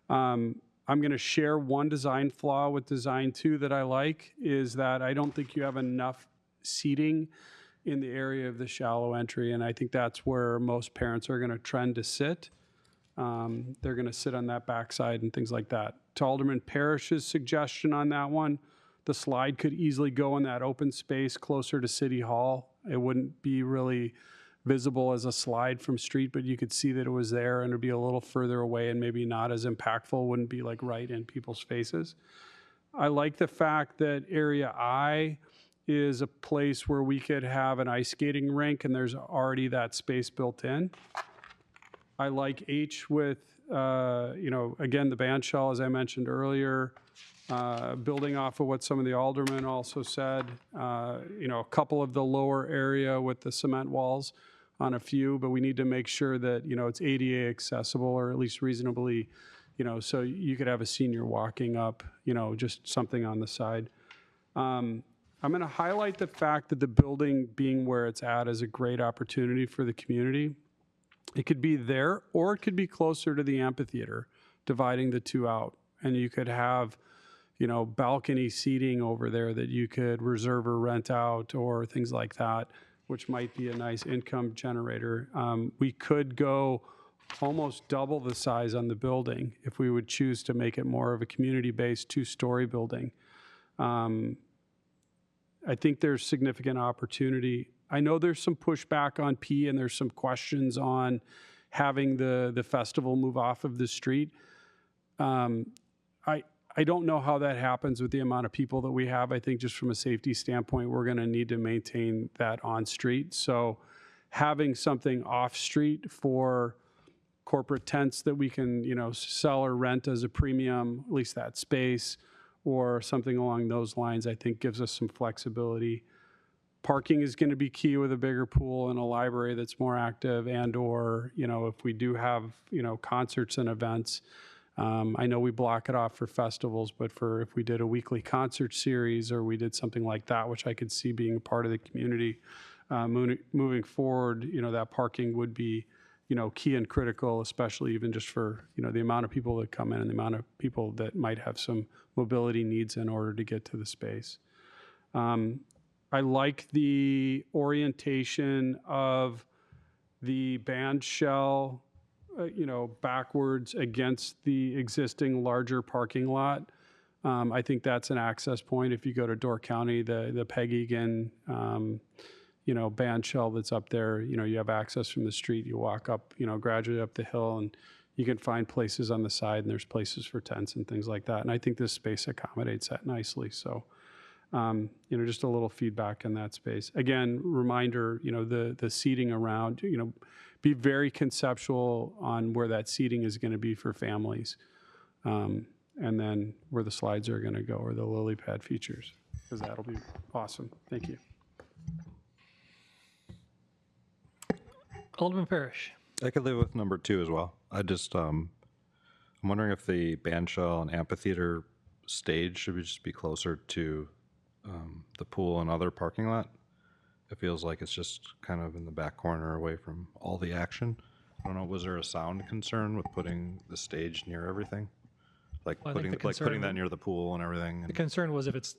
I'm going to share one design flaw with design 2 that I like, is that I don't think you have enough seating in the area of the shallow entry, and I think that's where most parents are going to trend to sit. They're going to sit on that backside and things like that. To Alderman Parrish's suggestion on that one, the slide could easily go in that open space closer to City Hall. It wouldn't be really visible as a slide from street, but you could see that it was there, and it'd be a little further away and maybe not as impactful, wouldn't be like right in people's faces. I like the fact that Area I is a place where we could have an ice skating rink, and there's already that space built in. I like H with, again, the band shell, as I mentioned earlier, building off of what some of the aldermen also said, a couple of the lower area with the cement walls on a few, but we need to make sure that, it's ADA accessible, or at least reasonably, so you could have a senior walking up, just something on the side. I'm going to highlight the fact that the building being where it's at is a great opportunity for the community. It could be there, or it could be closer to the amphitheater, dividing the two out. And you could have, balcony seating over there that you could reserve or rent out, or things like that, which might be a nice income generator. We could go almost double the size on the building if we would choose to make it more of a community-based 2-story building. I think there's significant opportunity. I know there's some pushback on P, and there's some questions on having the festival move off of the street. I don't know how that happens with the amount of people that we have. I think just from a safety standpoint, we're going to need to maintain that on street. So having something off street for corporate tents that we can, sell or rent as a premium, at least that space, or something along those lines, I think gives us some flexibility. Parking is going to be key with a bigger pool and a library that's more active, and or, if we do have, concerts and events. I know we block it off for festivals, but if we did a weekly concert series, or we did something like that, which I could see being a part of the community, moving forward, that parking would be, key and critical, especially even just for, the amount of people that come in and the amount of people that might have some mobility needs in order to get to the space. I like the orientation of the band shell, backwards against the existing larger parking lot. I think that's an access point. If you go to Door County, the Peg Egan, band shell that's up there, you have access from the street. You walk up, gradually up the hill, and you can find places on the side, and there's places for tents and things like that. And I think this space accommodates that nicely. So, just a little feedback in that space. Again, reminder, the seating around, be very conceptual on where that seating is going to be for families. And then where the slides are going to go, or the lily pad features, because that'll be awesome. Thank you. Alderman Parrish. I could live with number 2 as well. I'm wondering if the band shell and amphitheater stage should just be closer to the pool and other parking lot. It feels like it's just kind of in the back corner away from all the action. I don't know, was there a sound concern with putting the stage near everything? Like putting that near the pool and everything? The concern was if it's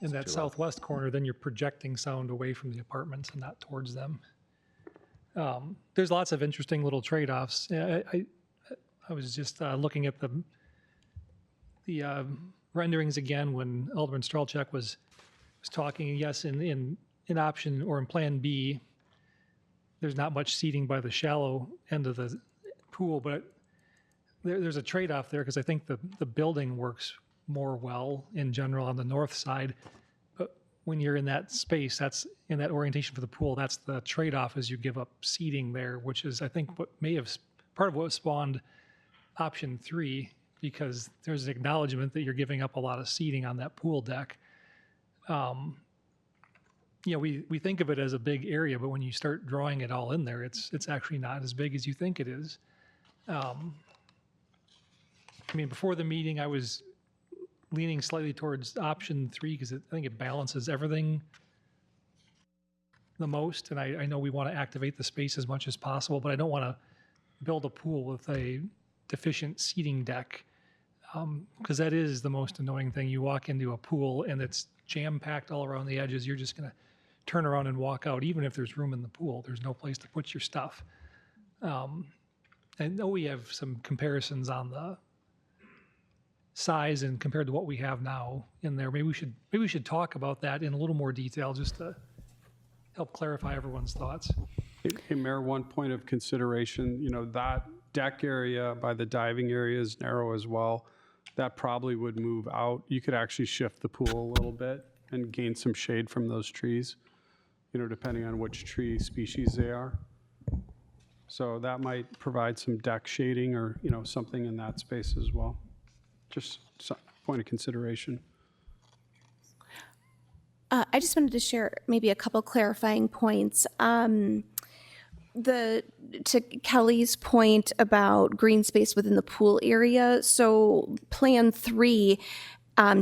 in that southwest corner, then you're projecting sound away from the apartments and not towards them. There's lots of interesting little trade-offs. I was just looking at the renderings again when Alderman Strelchak was talking. Yes, in option, or in Plan B, there's not much seating by the shallow end of the pool, but there's a trade-off there, because I think the building works more well in general on the north side. But when you're in that space, that's in that orientation for the pool, that's the trade-off, is you give up seating there, which is, I think, what may have part of what spawned option 3, because there's an acknowledgement that you're giving up a lot of seating on that pool deck. We think of it as a big area, but when you start drawing it all in there, it's actually not as big as you think it is. Before the meeting, I was leaning slightly towards option 3, because I think it balances everything the most, and I know we want to activate the space as much as possible, but I don't want to build a pool with a deficient seating deck, because that is the most annoying thing. You walk into a pool and it's jam-packed all around the edges. You're just going to turn around and walk out. Even if there's room in the pool, there's no place to put your stuff. I know we have some comparisons on the size and compared to what we have now in there. Maybe we should talk about that in a little more detail, just to help clarify everyone's thoughts. Hey, Mayor, one point of consideration, that deck area by the diving area is narrow as well. That probably would move out. You could actually shift the pool a little bit and gain some shade from those trees, depending on which tree species they are. So that might provide some deck shading or, something in that space as well. Just some point of consideration. I just wanted to share maybe a couple clarifying points. To Kelly's point about green space within the pool area, so Plan 3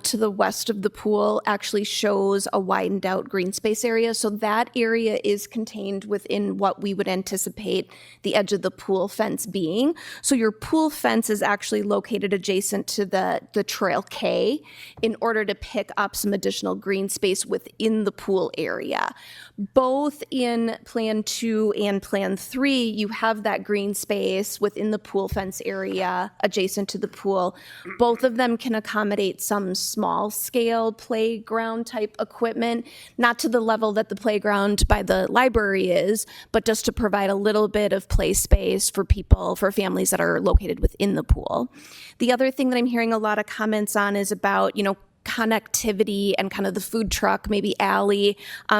to the west of the pool actually shows a widened out green space area. So that area is contained within what we would anticipate the edge of the pool fence being. So your pool fence is actually located adjacent to the Trail K in order to pick up some additional green space within the pool area. Both in Plan 2 and Plan 3, you have that green space within the pool fence area adjacent to the pool. Both of them can accommodate some small scale playground type equipment, not to the level that the playground by the library is, but just to provide a little bit of play space for people, for families that are located within the pool. The other thing that I'm hearing a lot of comments on is about, connectivity and kind of the food truck, maybe alley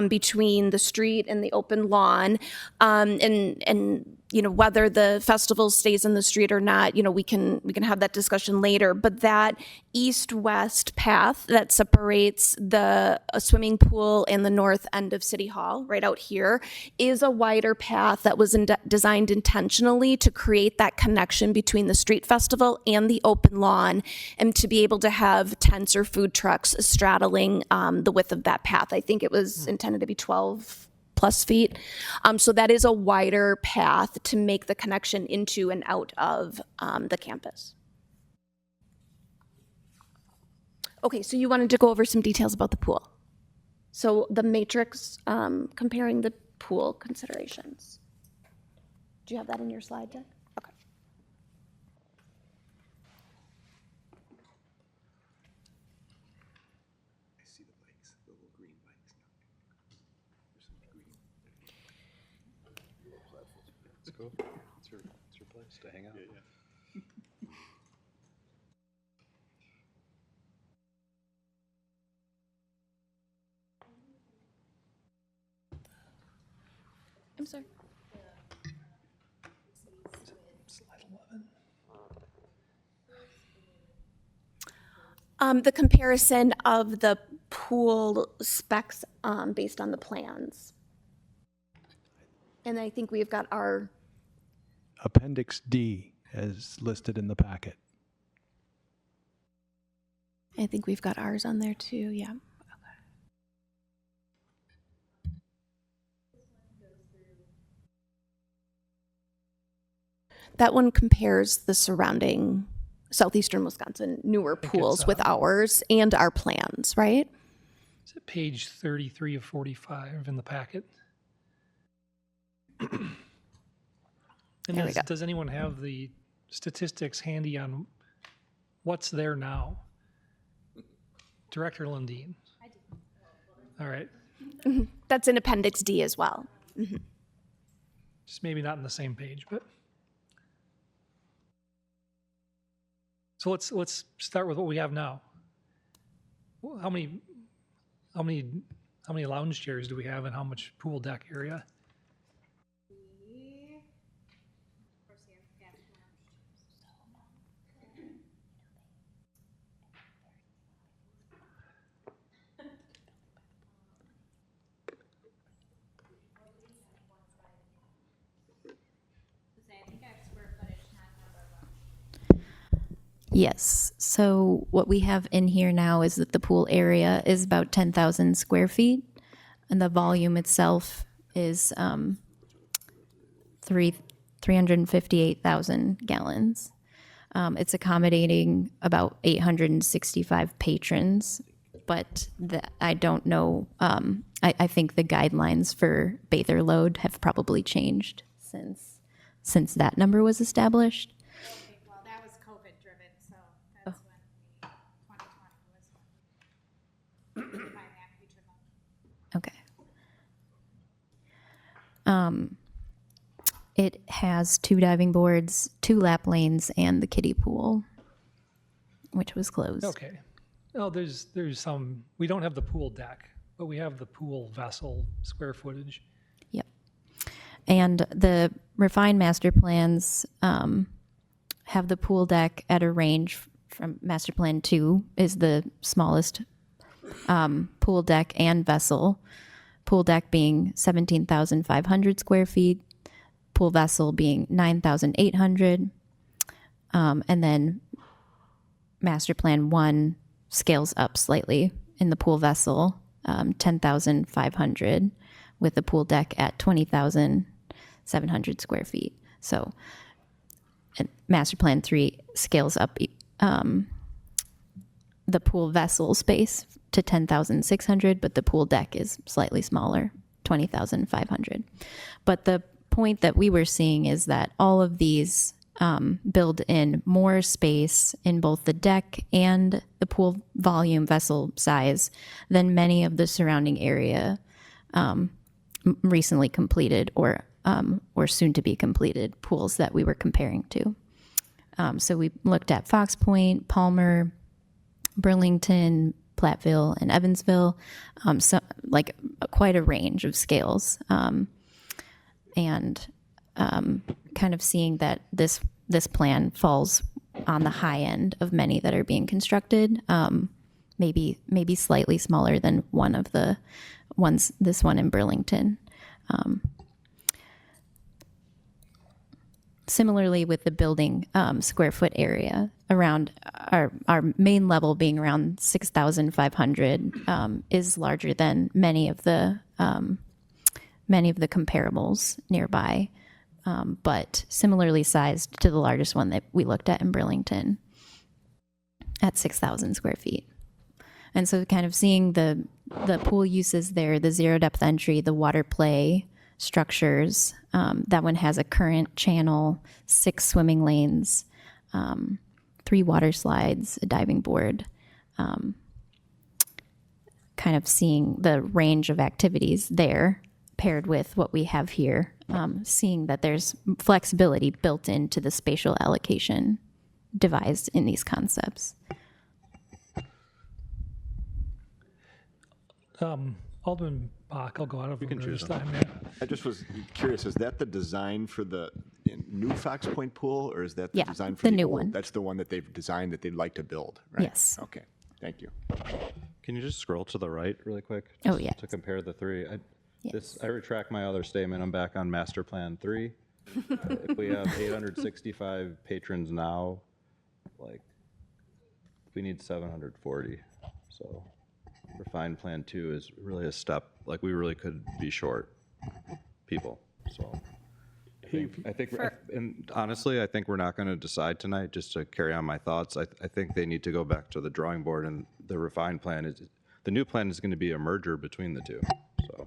between the street and the open lawn, and whether the festival stays in the street or not, we can have that discussion later. But that east-west path that separates the swimming pool and the north end of City Hall, right out here, is a wider path that was designed intentionally to create that connection between the street festival and the open lawn, and to be able to have tents or food trucks straddling the width of that path. I think it was intended to be 12 plus feet. So that is a wider path to make the connection into and out of the campus. Okay, so you wanted to go over some details about the pool. So the matrix comparing the pool considerations. Do you have that in your slide deck? Okay. I see the bikes, the little green bikes. There's some green. Let's go. It's your place to hang out. Yeah. I'm sorry. Slide 11. The comparison of the pool specs based on the plans. And I think we've got our Appendix D as listed in the packet. I think we've got ours on there too, yeah. That one compares the surrounding southeastern Wisconsin newer pools with ours and our plans, right? Is it page 33 of 45 in the packet? And There we go. does anyone have the statistics handy on what's there now? Director Lundeen. I do. All right. That's in Appendix D as well. Just maybe not in the same page, but. So let's start with what we have now. How many lounge chairs do we have, and how much pool deck area? Yes. So what we have in here now is that the pool area is about 10,000 square feet, and the volume itself is 358,000 gallons. It's accommodating about 865 patrons, but I don't know. I think the guidelines for bather load have probably changed since that number was established. Okay, well, that was COVID driven, so that's when the 2020 was. Okay. It has 2 diving boards, 2 lap lanes, and the kiddie pool, which was closed. Okay. Oh, there's some, we don't have the pool deck, but we have the pool vessel square footage. Yep. And the refined master plans have the pool deck at a range from master plan 2 is the smallest pool deck and vessel. Pool deck being 17,500 square feet, pool vessel being 9,800. And then master plan 1 scales up slightly in the pool vessel, 10,500, with the pool deck at 20,700 square feet. So and master plan 3 scales up the pool vessel space to 10,600, but the pool deck is slightly smaller, 20,500. But the point that we were seeing is that all of these build in more space in both the deck and the pool volume vessel size than many of the surrounding area recently completed or soon to be completed pools that we were comparing to. So we looked at Fox Point, Palmer, Burlington, Platteville, and Evansville, so like quite a range of scales, and kind of seeing that this plan falls on the high end of many that are being constructed, maybe slightly smaller than one of the ones, this one in Burlington. Similarly with the building square foot area, around our main level being around 6,500 is larger than many of the comparables nearby, but similarly sized to the largest one that we looked at in Burlington at 6,000 square feet. And so kind of seeing the pool uses there, the zero depth entry, the water play structures, that one has a current channel, 6 swimming lanes, 3 water slides, a diving board, kind of seeing the range of activities there paired with what we have here, seeing that there's flexibility built into the spatial allocation devised in these concepts. Alderman Bach, I'll go out of You can order choose this them. time. Yeah. I just was curious, is that the design for the new Fox Point pool, or is that the Yeah, design for the the new old? one. That's the one that they've designed that they'd like to build, right? Yes. Okay, thank you. Can you just scroll to the right really quick? Oh, just yeah. To compare the 3. Yes. I retract my other statement. I'm back on master plan 3. If we have 865 patrons now, like, we need 740. So refined plan 2 is really a step, like we really could be short people. So I think and honestly, I think we're not going to decide tonight, just to carry on my thoughts. I think they need to go back to the drawing board, and the refined plan is, the new plan is going to be a merger between the two. So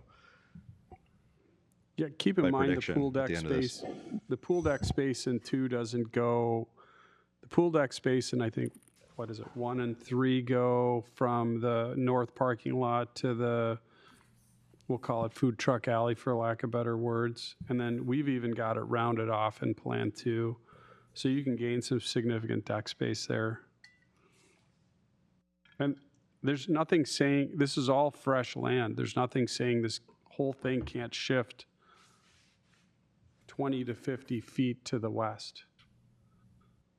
Yeah, keep in by mind the prediction pool at deck the end of this. space, the pool deck space in 2 doesn't go, the pool deck space in, I think, what is it, 1 and 3 go from the north parking lot to the, we'll call it food truck alley for lack of better words. And then we've even got it rounded off in plan 2. So you can gain some significant deck space there. And there's nothing saying, this is all fresh land. There's nothing saying this whole thing can't shift 20 to 50 feet to the west.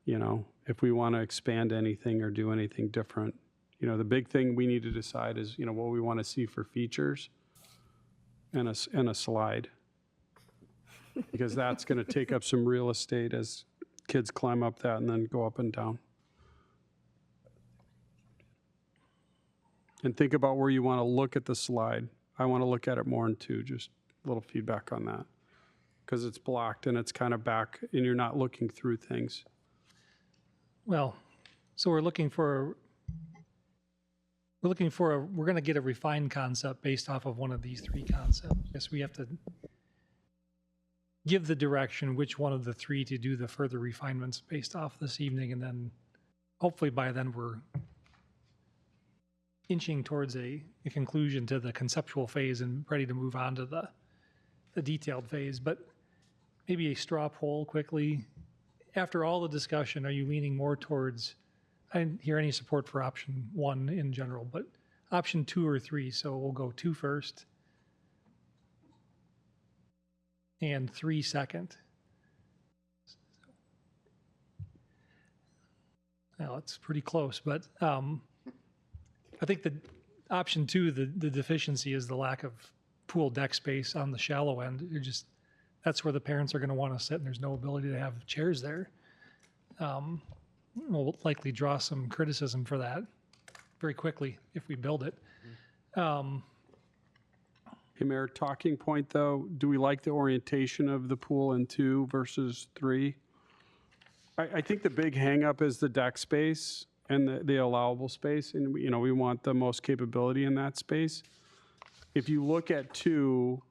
You know, if we want to expand anything or do anything different. You know, the big thing we need to decide is, you know, what we want to see for features and a slide. Because that's going to take up some real estate as kids climb up that and then go up and down. And think about where you want to look at the slide. I want to look at it more in 2, just little feedback on that. Because it's blocked and it's kind of back and you're not looking through things. Well, so we're going to get a refined concept based off of one of these three concepts. I guess we have to give the direction which one of the three to do the further refinements based off this evening, and then hopefully by then we're inching towards a conclusion to the conceptual phase and ready to move on to the detailed phase. But maybe a straw poll quickly. After all the discussion, are you leaning more towards, I didn't hear any support for option 1 in general, but option 2 or 3, so we'll go 2 first and 3 second. Well, it's pretty close, but I think the option 2, the deficiency is the lack of pool deck space on the shallow end. That's where the parents are going to want to sit, and there's no ability to have chairs there. We'll likely draw some criticism for that very quickly if we build it. Hey, Mayor, talking point though, do we like the orientation of the pool in 2 versus 3? I think the big hangup is the deck space and the allowable space, and we want the most capability in that space. If you look at 2,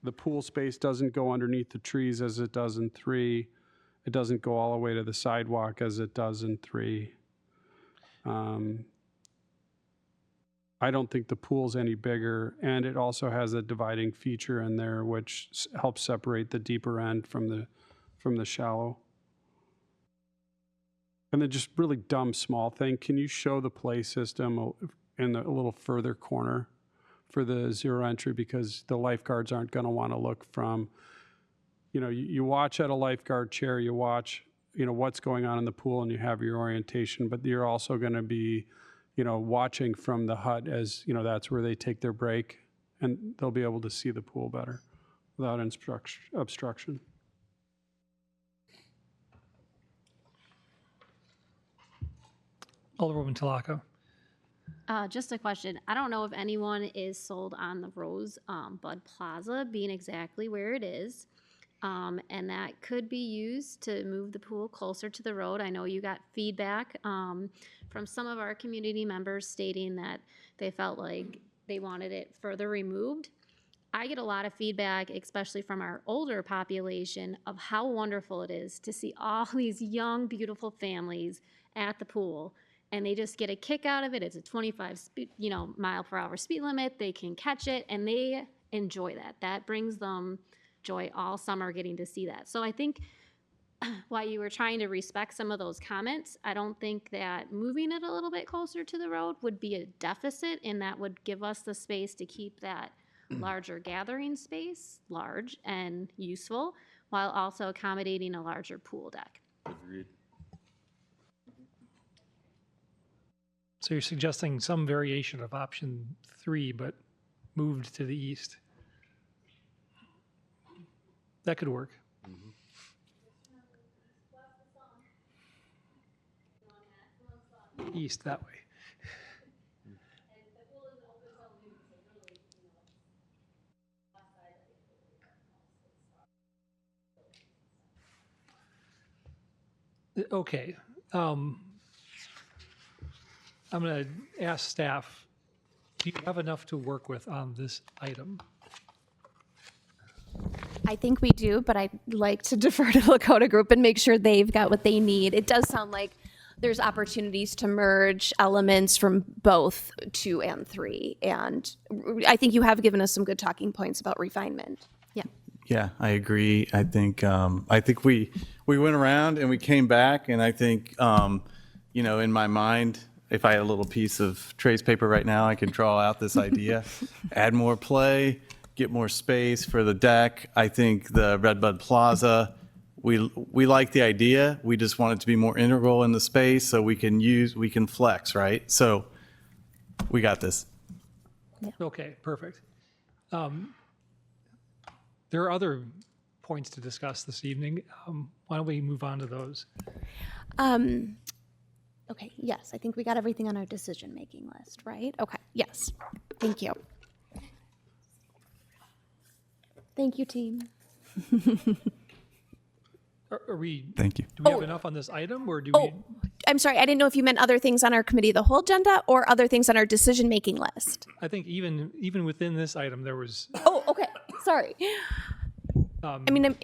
the pool space doesn't go underneath the trees as it does in 3. It doesn't go all the way to the sidewalk as it does in 3. I don't think the pool's any bigger, and it also has a dividing feature in there which helps separate the deeper end from the shallow. And then just really dumb small thing, can you show the play system in a little further corner for the zero entry, because the lifeguards aren't going to want to look from, you watch at a lifeguard chair, you watch, what's going on in the pool and you have your orientation, but you're also going to be, watching from the hut as, that's where they take their break, and they'll be able to see the pool better without obstruction. Alderwoman Talako. Just a question. I don't know if anyone is sold on the Rose Bud Plaza being exactly where it is. And that could be used to move the pool closer to the road. I know you got feedback from some of our community members stating that they felt like they wanted it further removed. I get a lot of feedback, especially from our older population, of how wonderful it is to see all these young, beautiful families at the pool. And they just get a kick out of it. It's a 25 mile per hour speed limit. They can catch it, and they enjoy that. That brings them joy all summer getting to see that. So I think while you were trying to respect some of those comments, I don't think that moving it a little bit closer to the road would be a deficit, and that would give us the space to keep that larger gathering space large and useful, while also accommodating a larger pool deck. Agreed. So you're suggesting some variation of option 3, but moved to the east. That could work. East that way. Okay. I'm going to ask staff, do you have enough to work with on this item? I think we do, but I'd like to defer to the Lakota group and make sure they've got what they need. It does sound like there's opportunities to merge elements from both 2 and 3. And I think you have given us some good talking points about refinement. Yeah. Yeah, I agree. I think we went around and we came back, and I think in my mind, if I had a little piece of trace paper right now, I could draw out this idea, add more play, get more space for the deck. I think the Red Bud Plaza, we like the idea. We just want it to be more integral in the space so we can flex, right? So we got this. Okay, perfect. There are other points to discuss this evening. Why don't we move on to those? Okay, yes, I think we got everything on our decision-making list, right? Okay, yes, thank you. Thank you, team. Are we, Thank you. do we have enough on this item, or do we? I'm sorry, I didn't know if you meant other things on our committee of the whole agenda or other things on our decision-making list. I think even within this item, there was, Oh, okay, sorry. I mean,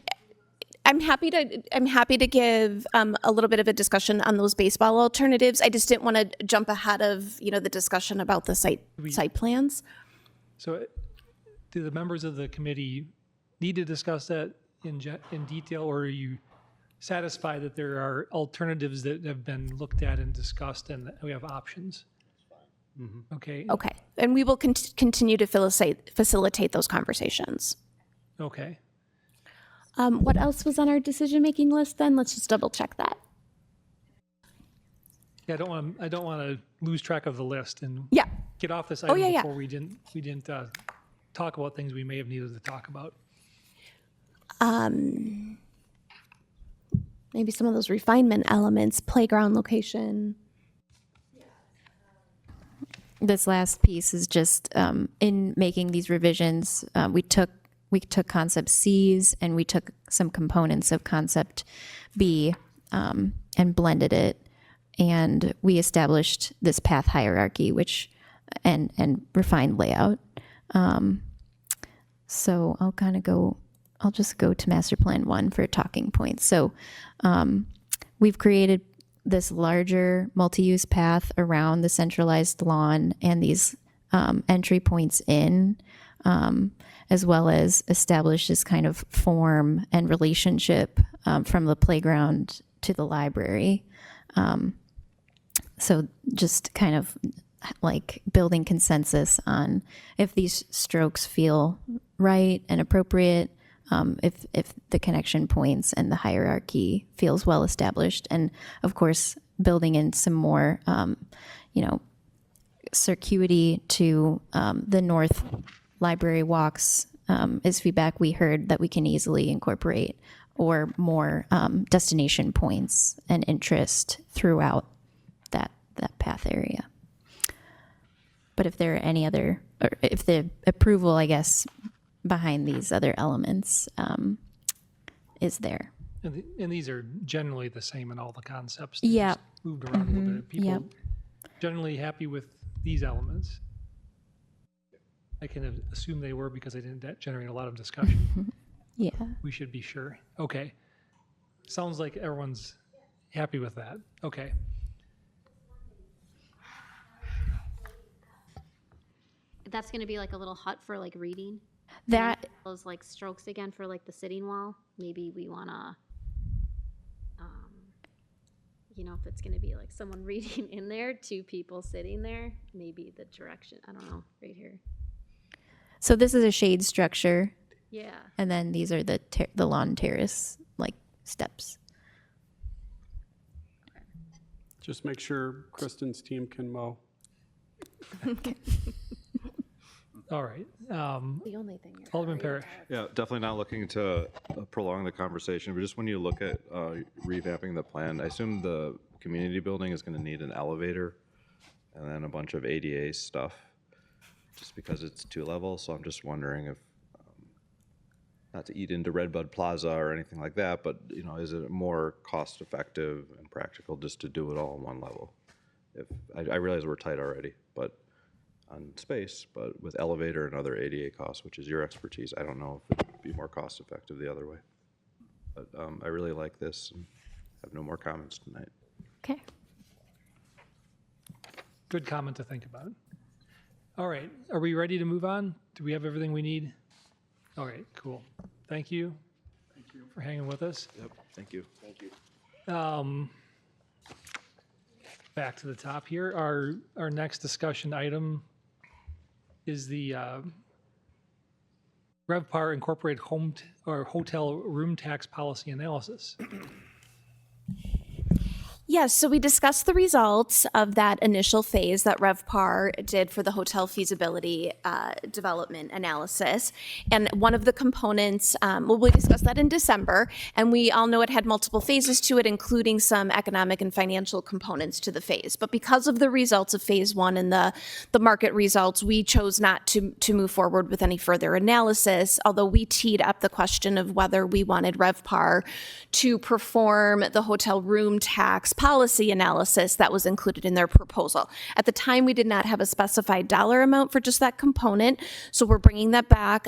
I'm happy to give a little bit of a discussion on those baseball alternatives. I just didn't want to jump ahead of, the discussion about the site plans. so do the members of the committee need to discuss that in detail, or are you satisfied that there are alternatives that have been looked at and discussed and that we have options? Okay. Okay, and we will continue to facilitate those conversations. Okay. What else was on our decision-making list then? Let's just double check that. Yeah, I don't want to lose track of the list and Yeah. get off this item yeah. before we didn't talk about things we may have needed to talk about. Maybe some of those refinement elements, playground location. This last piece is just in making these revisions, we took concept C's and we took some components of concept B and blended it, and we established this path hierarchy, which and refined layout. So I'll just go to master plan 1 for talking points. So we've created this larger multi-use path around the centralized lawn and these entry points in, as well as establish this kind of form and relationship from the playground to the library. So just kind of like building consensus on if these strokes feel right and appropriate, if the connection points and the hierarchy feels well established, and of course building in some more circuity to the north library walks is feedback we heard that we can easily incorporate, or more destination points and interest throughout that path area. But if there are any other, or if the approval, I guess, behind these other elements is there. And these are generally the same in all the concepts. Yeah. Just moved around a little bit. People Yep. generally happy with these elements. I can assume they were because they didn't generate a lot of discussion. Yeah. We should be sure. Okay. Sounds like everyone's happy with that. Okay. That's gonna be like a little hut for like reading. That Those like strokes again for like the sitting wall. Maybe we wanna, if it's gonna be like someone reading in there, 2 people sitting there, maybe the direction, I don't know, right here. so this is a shade structure, Yeah. and then these are the lawn terrace like steps. Just make sure Kristen's team can mow. All right. The only thing. Alderman Parrish. Yeah, definitely not looking to prolong the conversation, but just when you look at revamping the plan, I assume the community building is going to need an elevator and then a bunch of ADA stuff, just because it's 2 levels. So I'm just wondering if, not to eat into Redbud Plaza or anything like that, but is it more cost effective and practical just to do it all in 1 level? If I realize we're tight already, but on space, but with elevator and other ADA costs, which is your expertise, I don't know if it would be more cost effective the other way. But I really like this and have no more comments tonight. Okay. Good comment to think about. All right. Are we ready to move on? Do we have everything we need? All right, cool. Thank you. Thank you for hanging with us. Yep, thank you. Thank you. Back to the top here. Our next discussion item is the RevPAR Incorporated Hotel Room Tax Policy Analysis. Yes, so we discussed the results of that initial phase that RevPAR did for the hotel feasibility development analysis. And one of the components, well, we discussed that in December, and we all know it had multiple phases to it, including some economic and financial components to the phase. But because of the results of phase one and the market results, we chose not to move forward with any further analysis, although we teed up the question of whether we wanted RevPAR to perform the hotel room tax policy analysis that was included in their proposal. At the time, we did not have a specified dollar amount for just that component, so we're bringing that back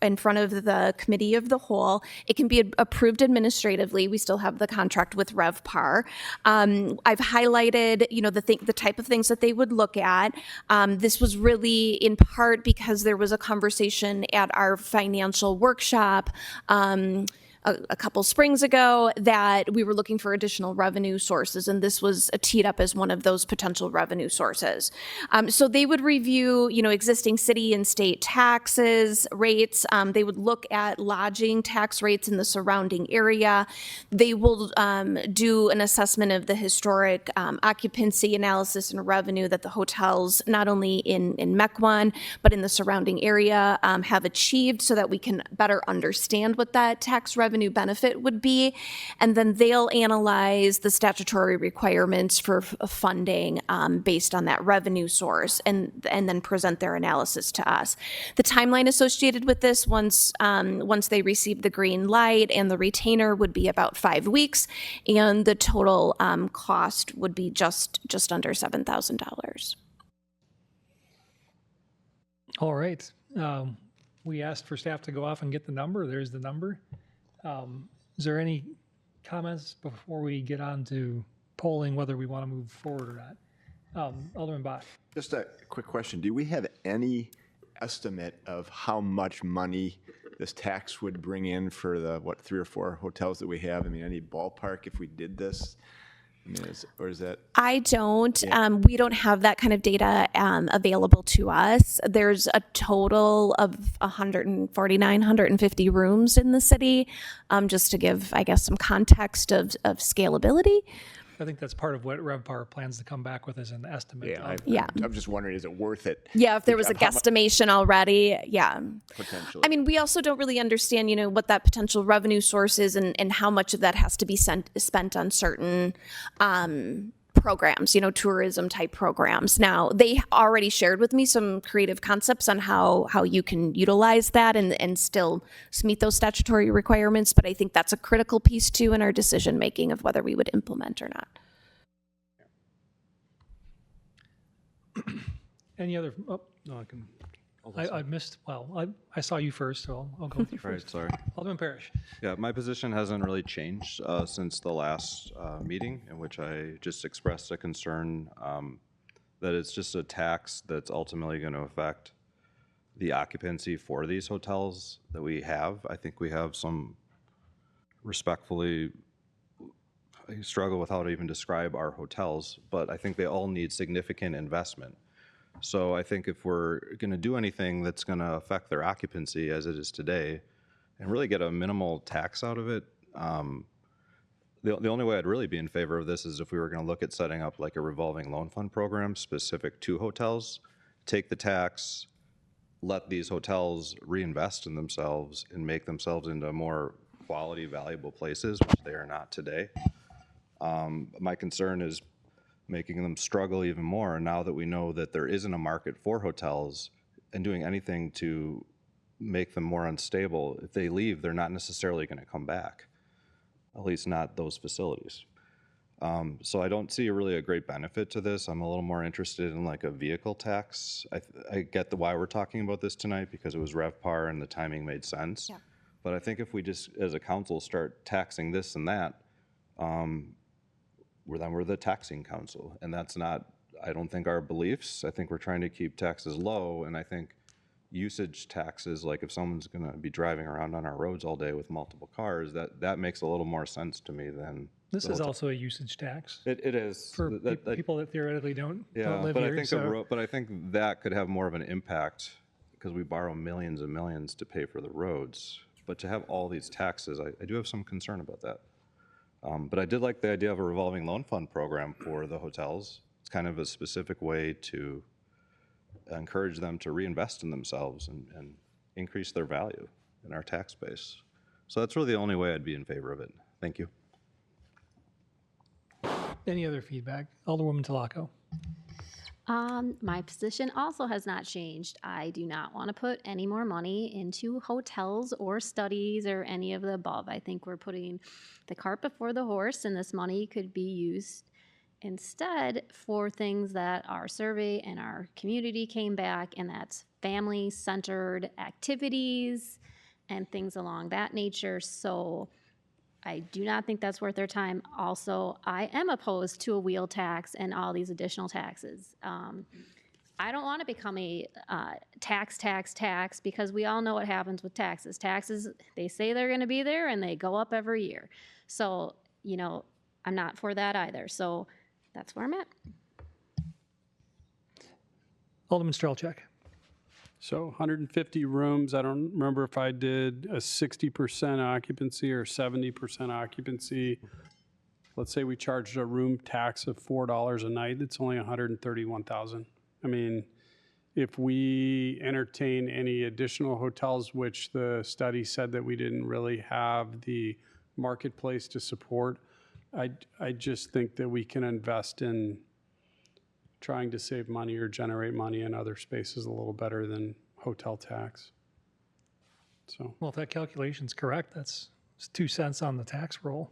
in front of the committee of the whole. It can be approved administratively. We still have the contract with RevPAR. I've highlighted, the type of things that they would look at. This was really in part because there was a conversation at our financial workshop a couple springs ago that we were looking for additional revenue sources, and this was teed up as one of those potential revenue sources. So they would review, existing city and state taxes, rates. They would look at lodging tax rates in the surrounding area. They will do an assessment of the historic occupancy analysis and revenue that the hotels, not only in Mequon, but in the surrounding area, have achieved so that we can better understand what that tax revenue benefit would be. And then they'll analyze the statutory requirements for funding based on that revenue source and then present their analysis to us. The timeline associated with this, once they receive the green light and the retainer, would be about 5 weeks, and the total cost would be just under $7,000. All right. We asked for staff to go off and get the number. There's the number. Is there any comments before we get on to polling whether we want to move forward or not? Alderman Bach. Just a quick question. Do we have any estimate of how much money this tax would bring in for the, 3 or 4 hotels that we have? I mean, any ballpark if we did this? I mean, is that? I don't. We don't have that kind of data available to us. There's a total of 149, 150 rooms in the city, just to give, I guess, some context of scalability. I think that's part of what RevPAR plans to come back with as an estimate. I'm just wondering, is it worth it? Yeah, if there was a guesstimation already, Potentially. I mean, we also don't really understand, what that potential revenue source is and how much of that has to be spent on certain programs, tourism type programs. Now, they already shared with me some creative concepts on how you can utilize that and still meet those statutory requirements, but I think that's a critical piece too in our decision making of whether we would implement or not. Any other? Oh, no, I can. I missed. Well, I saw you first, so I'll go with you first. Right, sorry. Alderman Parrish. Yeah, my position hasn't really changed since the last meeting, in which I just expressed a concern that it's just a tax that's ultimately going to affect the occupancy for these hotels that we have. I think we have some respectfully, I struggle with how to even describe our hotels, but I think they all need significant investment. So I think if we're going to do anything that's going to affect their occupancy as it is today and really get a minimal tax out of it, the only way I'd really be in favor of this is if we were going to look at setting up like a revolving loan fund program specific to hotels, take the tax, let these hotels reinvest in themselves and make themselves into more quality, valuable places, which they are not today. My concern is making them struggle even more now that we know that there isn't a market for hotels, and doing anything to make them more unstable. If they leave, they're not necessarily going to come back, at least not those facilities. So I don't see really a great benefit to this. I'm a little more interested in like a vehicle tax. I get why we're talking about this tonight because it was RevPAR and the timing made sense. Yeah. But I think if we just, as a council, start taxing this and that, we're the taxing council, and that's not, I don't think, our beliefs. I think we're trying to keep taxes low, and I think usage taxes, like if someone's going to be driving around on our roads all day with multiple cars, that makes a little more sense to me than this is also a usage tax. It is for people that theoretically don't live but here. I think that could have more of an impact because we borrow millions and millions to pay for the roads. But to have all these taxes, I do have some concern about that. But I did like the idea of a revolving loan fund program for the hotels. It's kind of a specific way to encourage them to reinvest in themselves and increase their value in our tax base. So that's really the only way I'd be in favor of it. Thank you. Any other feedback? Alderwoman Talaco. My position also has not changed. I do not want to put any more money into hotels or studies or any of the above. I think we're putting the cart before the horse, and this money could be used instead for things that our survey and our community came back, and that's family-centered activities and things along that nature. So I do not think that's worth their time. Also, I am opposed to a wheel tax and all these additional taxes. I don't want to become a tax, because we all know what happens with taxes. Taxes, they say they're going to be there and they go up every year. So, you know, I'm not for that either. So that's where I'm at. Alderman Strelchak. So 150 rooms, I don't remember if I did a 60% occupancy or 70% occupancy. Let's say we charged a room tax of $4 a night, it's only $131,000. I mean, if we entertain any additional hotels, which the study said that we didn't really have the marketplace to support, I just think that we can invest in trying to save money or generate money in other spaces a little better than hotel tax. So, Well, if that calculation's correct, that's 2 cents on the tax roll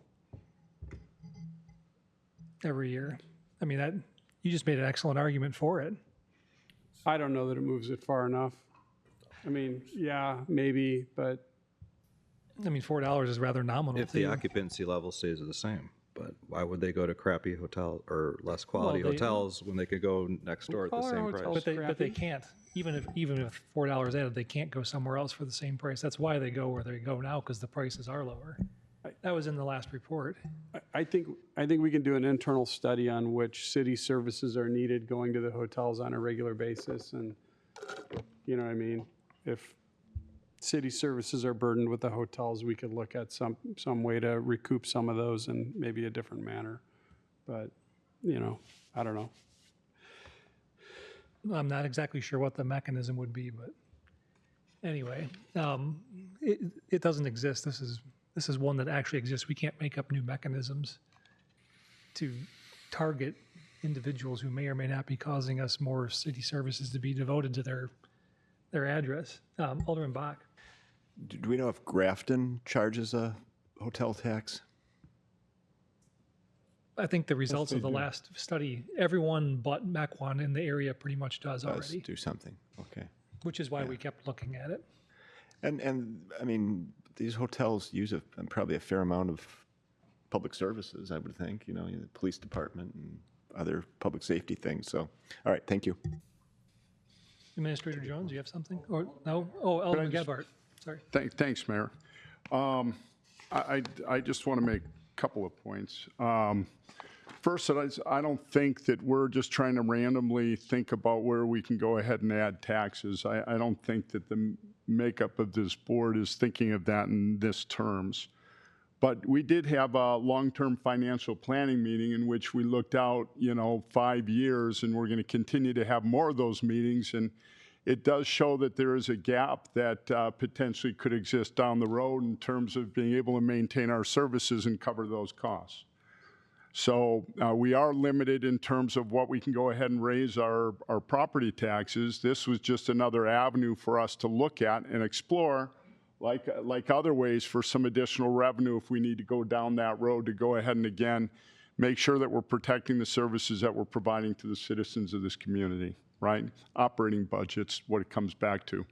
every year. I mean, that you just made an excellent argument for it. I don't know that it moves it far enough. I mean, yeah, maybe, but I mean, $4 is rather nominal. If the occupancy level stays the same, but why would they go to crappy hotel or less quality Well, hotels when they could go next door at the same price? But they can't. Even if $4 added, they can't go somewhere else for the same price. That's why they go where they go now, because the prices are lower. That was in the last report. I think we can do an internal study on which city services are needed going to the hotels on a regular basis, and you know what I mean. If city services are burdened with the hotels, we could look at some way to recoup some of those in maybe a different manner. But you know, I don't know. I'm not exactly sure what the mechanism would be, but anyway, it doesn't exist. This is one that actually exists. We can't make up new mechanisms to target individuals who may or may not be causing us more city services to be devoted to their address. Alderman Bach. Do we know if Grafton charges a hotel tax? I think the results of the last study, everyone but Mequon in the area pretty much does already. Do something, okay. Which is why we kept looking at it. And I mean, these hotels use probably a fair amount of public services, I would think, you know, the police department and other public safety things. So, all right, thank you. Administrator Jones, you have something? Or no? Oh, Alderman Gebhardt. Sorry. Thanks, Mayor. I just want to make a couple of points. First, I don't think that we're just trying to randomly think about where we can go ahead and add taxes. I don't think that the makeup of this board is thinking of that in this terms. But we did have a long-term financial planning meeting in which we looked out, 5 years, and we're going to continue to have more of those meetings. And it does show that there is a gap that potentially could exist down the road in terms of being able to maintain our services and cover those costs. So we are limited in terms of what we can go ahead and raise our property taxes. This was just another avenue for us to look at and explore, like other ways for some additional revenue if we need to go down that road to go ahead and again make sure that we're protecting the services that we're providing to the citizens of this community, right? Operating budgets, what it comes back to.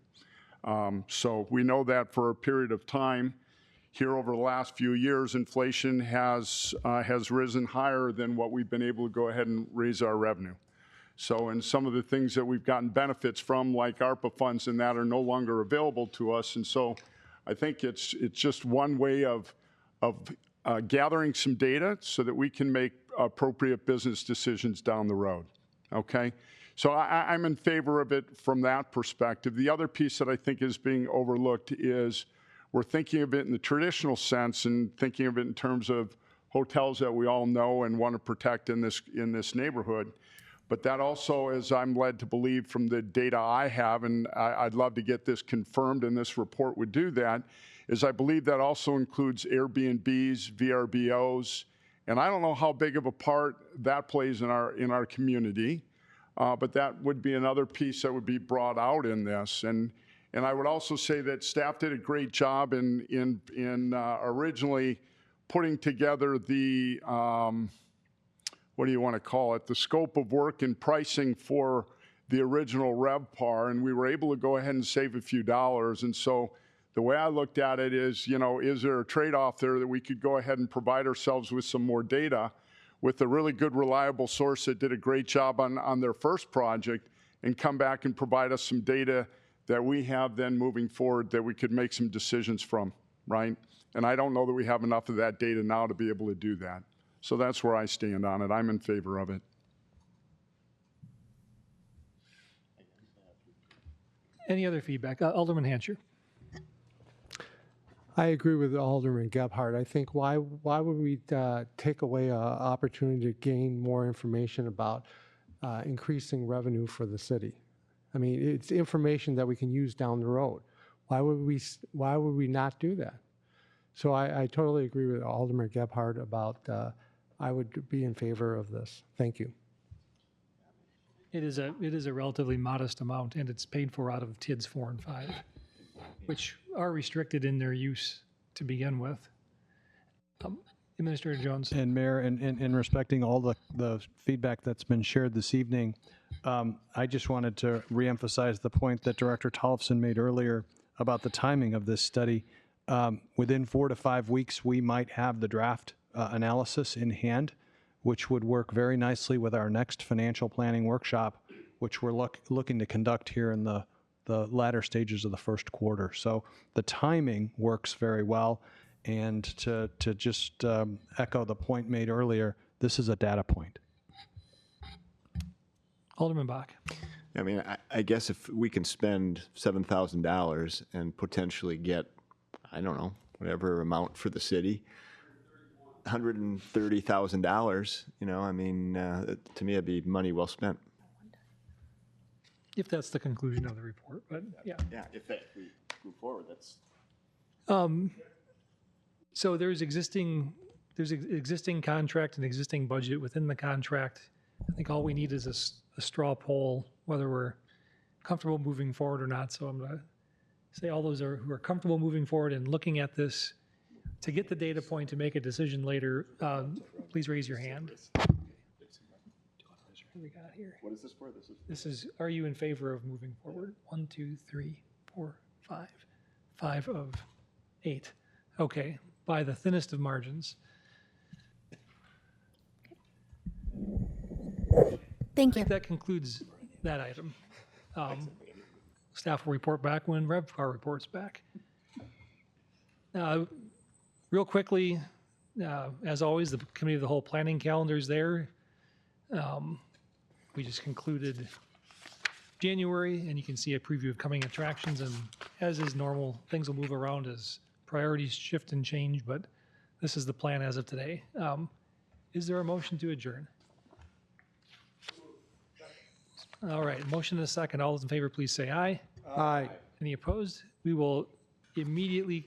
So we know that for a period of time here over the last few years, inflation has risen higher than what we've been able to go ahead and raise our revenue. So, and some of the things that we've gotten benefits from, like ARPA funds and that, are no longer available to us. And so I think it's just one way of gathering some data so that we can make appropriate business decisions down the road, okay? So I'm in favor of it from that perspective. The other piece that I think is being overlooked is we're thinking of it in the traditional sense and thinking of it in terms of hotels that we all know and want to protect in this neighborhood. But that also, as I'm led to believe from the data I have, and I'd love to get this confirmed and this report would do that, is I believe that also includes Airbnbs, VRBOs, and I don't know how big of a part that plays in our community, but that would be another piece that would be brought out in this. And I would also say that staff did a great job in originally putting together the what do you want to call it, the scope of work and pricing for the original RevPAR, and we were able to go ahead and save a few dollars. And so the way I looked at it is, is there a trade-off there that we could go ahead and provide ourselves with some more data with a really good, reliable source that did a great job on their first project, and come back and provide us some data that we have then moving forward that we could make some decisions from, right? And I don't know that we have enough of that data now to be able to do that. So that's where I stand on it. I'm in favor of it. Any other feedback? Alderman Hancher. I agree with Alderman Gebhardt. I think why would we take away an opportunity to gain more information about increasing revenue for the city? I mean, it's information that we can use down the road. Why would we not do that? So I totally agree with Alderman Gebhardt about I would be in favor of this. Thank you. It is a relatively modest amount, and it's paid for out of TIDs 4 and 5, which are restricted in their use to begin with. Administrator Jones. And Mayor, in respecting all the feedback that's been shared this evening, I just wanted to reemphasize the point that Director Tollefson made earlier about the timing of this study. Within 4 to 5 weeks, we might have the draft analysis in hand, which would work very nicely with our next financial planning workshop, which we're looking to conduct here in the latter stages of the first quarter. So the timing works very well. And to just echo the point made earlier, this is a data point. Alderman Bach. I mean, I guess if we can spend $7,000 and potentially get, I don't know, whatever amount for the city, $130,000, I mean, to me, it'd be money well spent. If that's the conclusion of the report, but yeah. Yeah, if we move forward, that's. So there's existing contract and existing budget within the contract. I think all we need is a straw poll, whether we're comfortable moving forward or not. So I'm going to say all those who are comfortable moving forward and looking at this to get the data point to make a decision later, please raise your hand. What do we got here? What is this for? This is, are you in favor of moving forward? 1, 2, 3, 4, 5. 5 of 8. Okay, by the thinnest of margins. Thank I think you. that concludes that item. Staff will report back when RevPAR reports back. Real quickly, as always, the Committee of the Whole planning calendar is there. We just concluded January, and you can see a preview of coming attractions, and as is normal, things will move around as priorities shift and change, but this is the plan as of today. Is there a motion to adjourn? All right, motion and a second. All those in favor, please say aye. Aye. Any opposed? We will immediately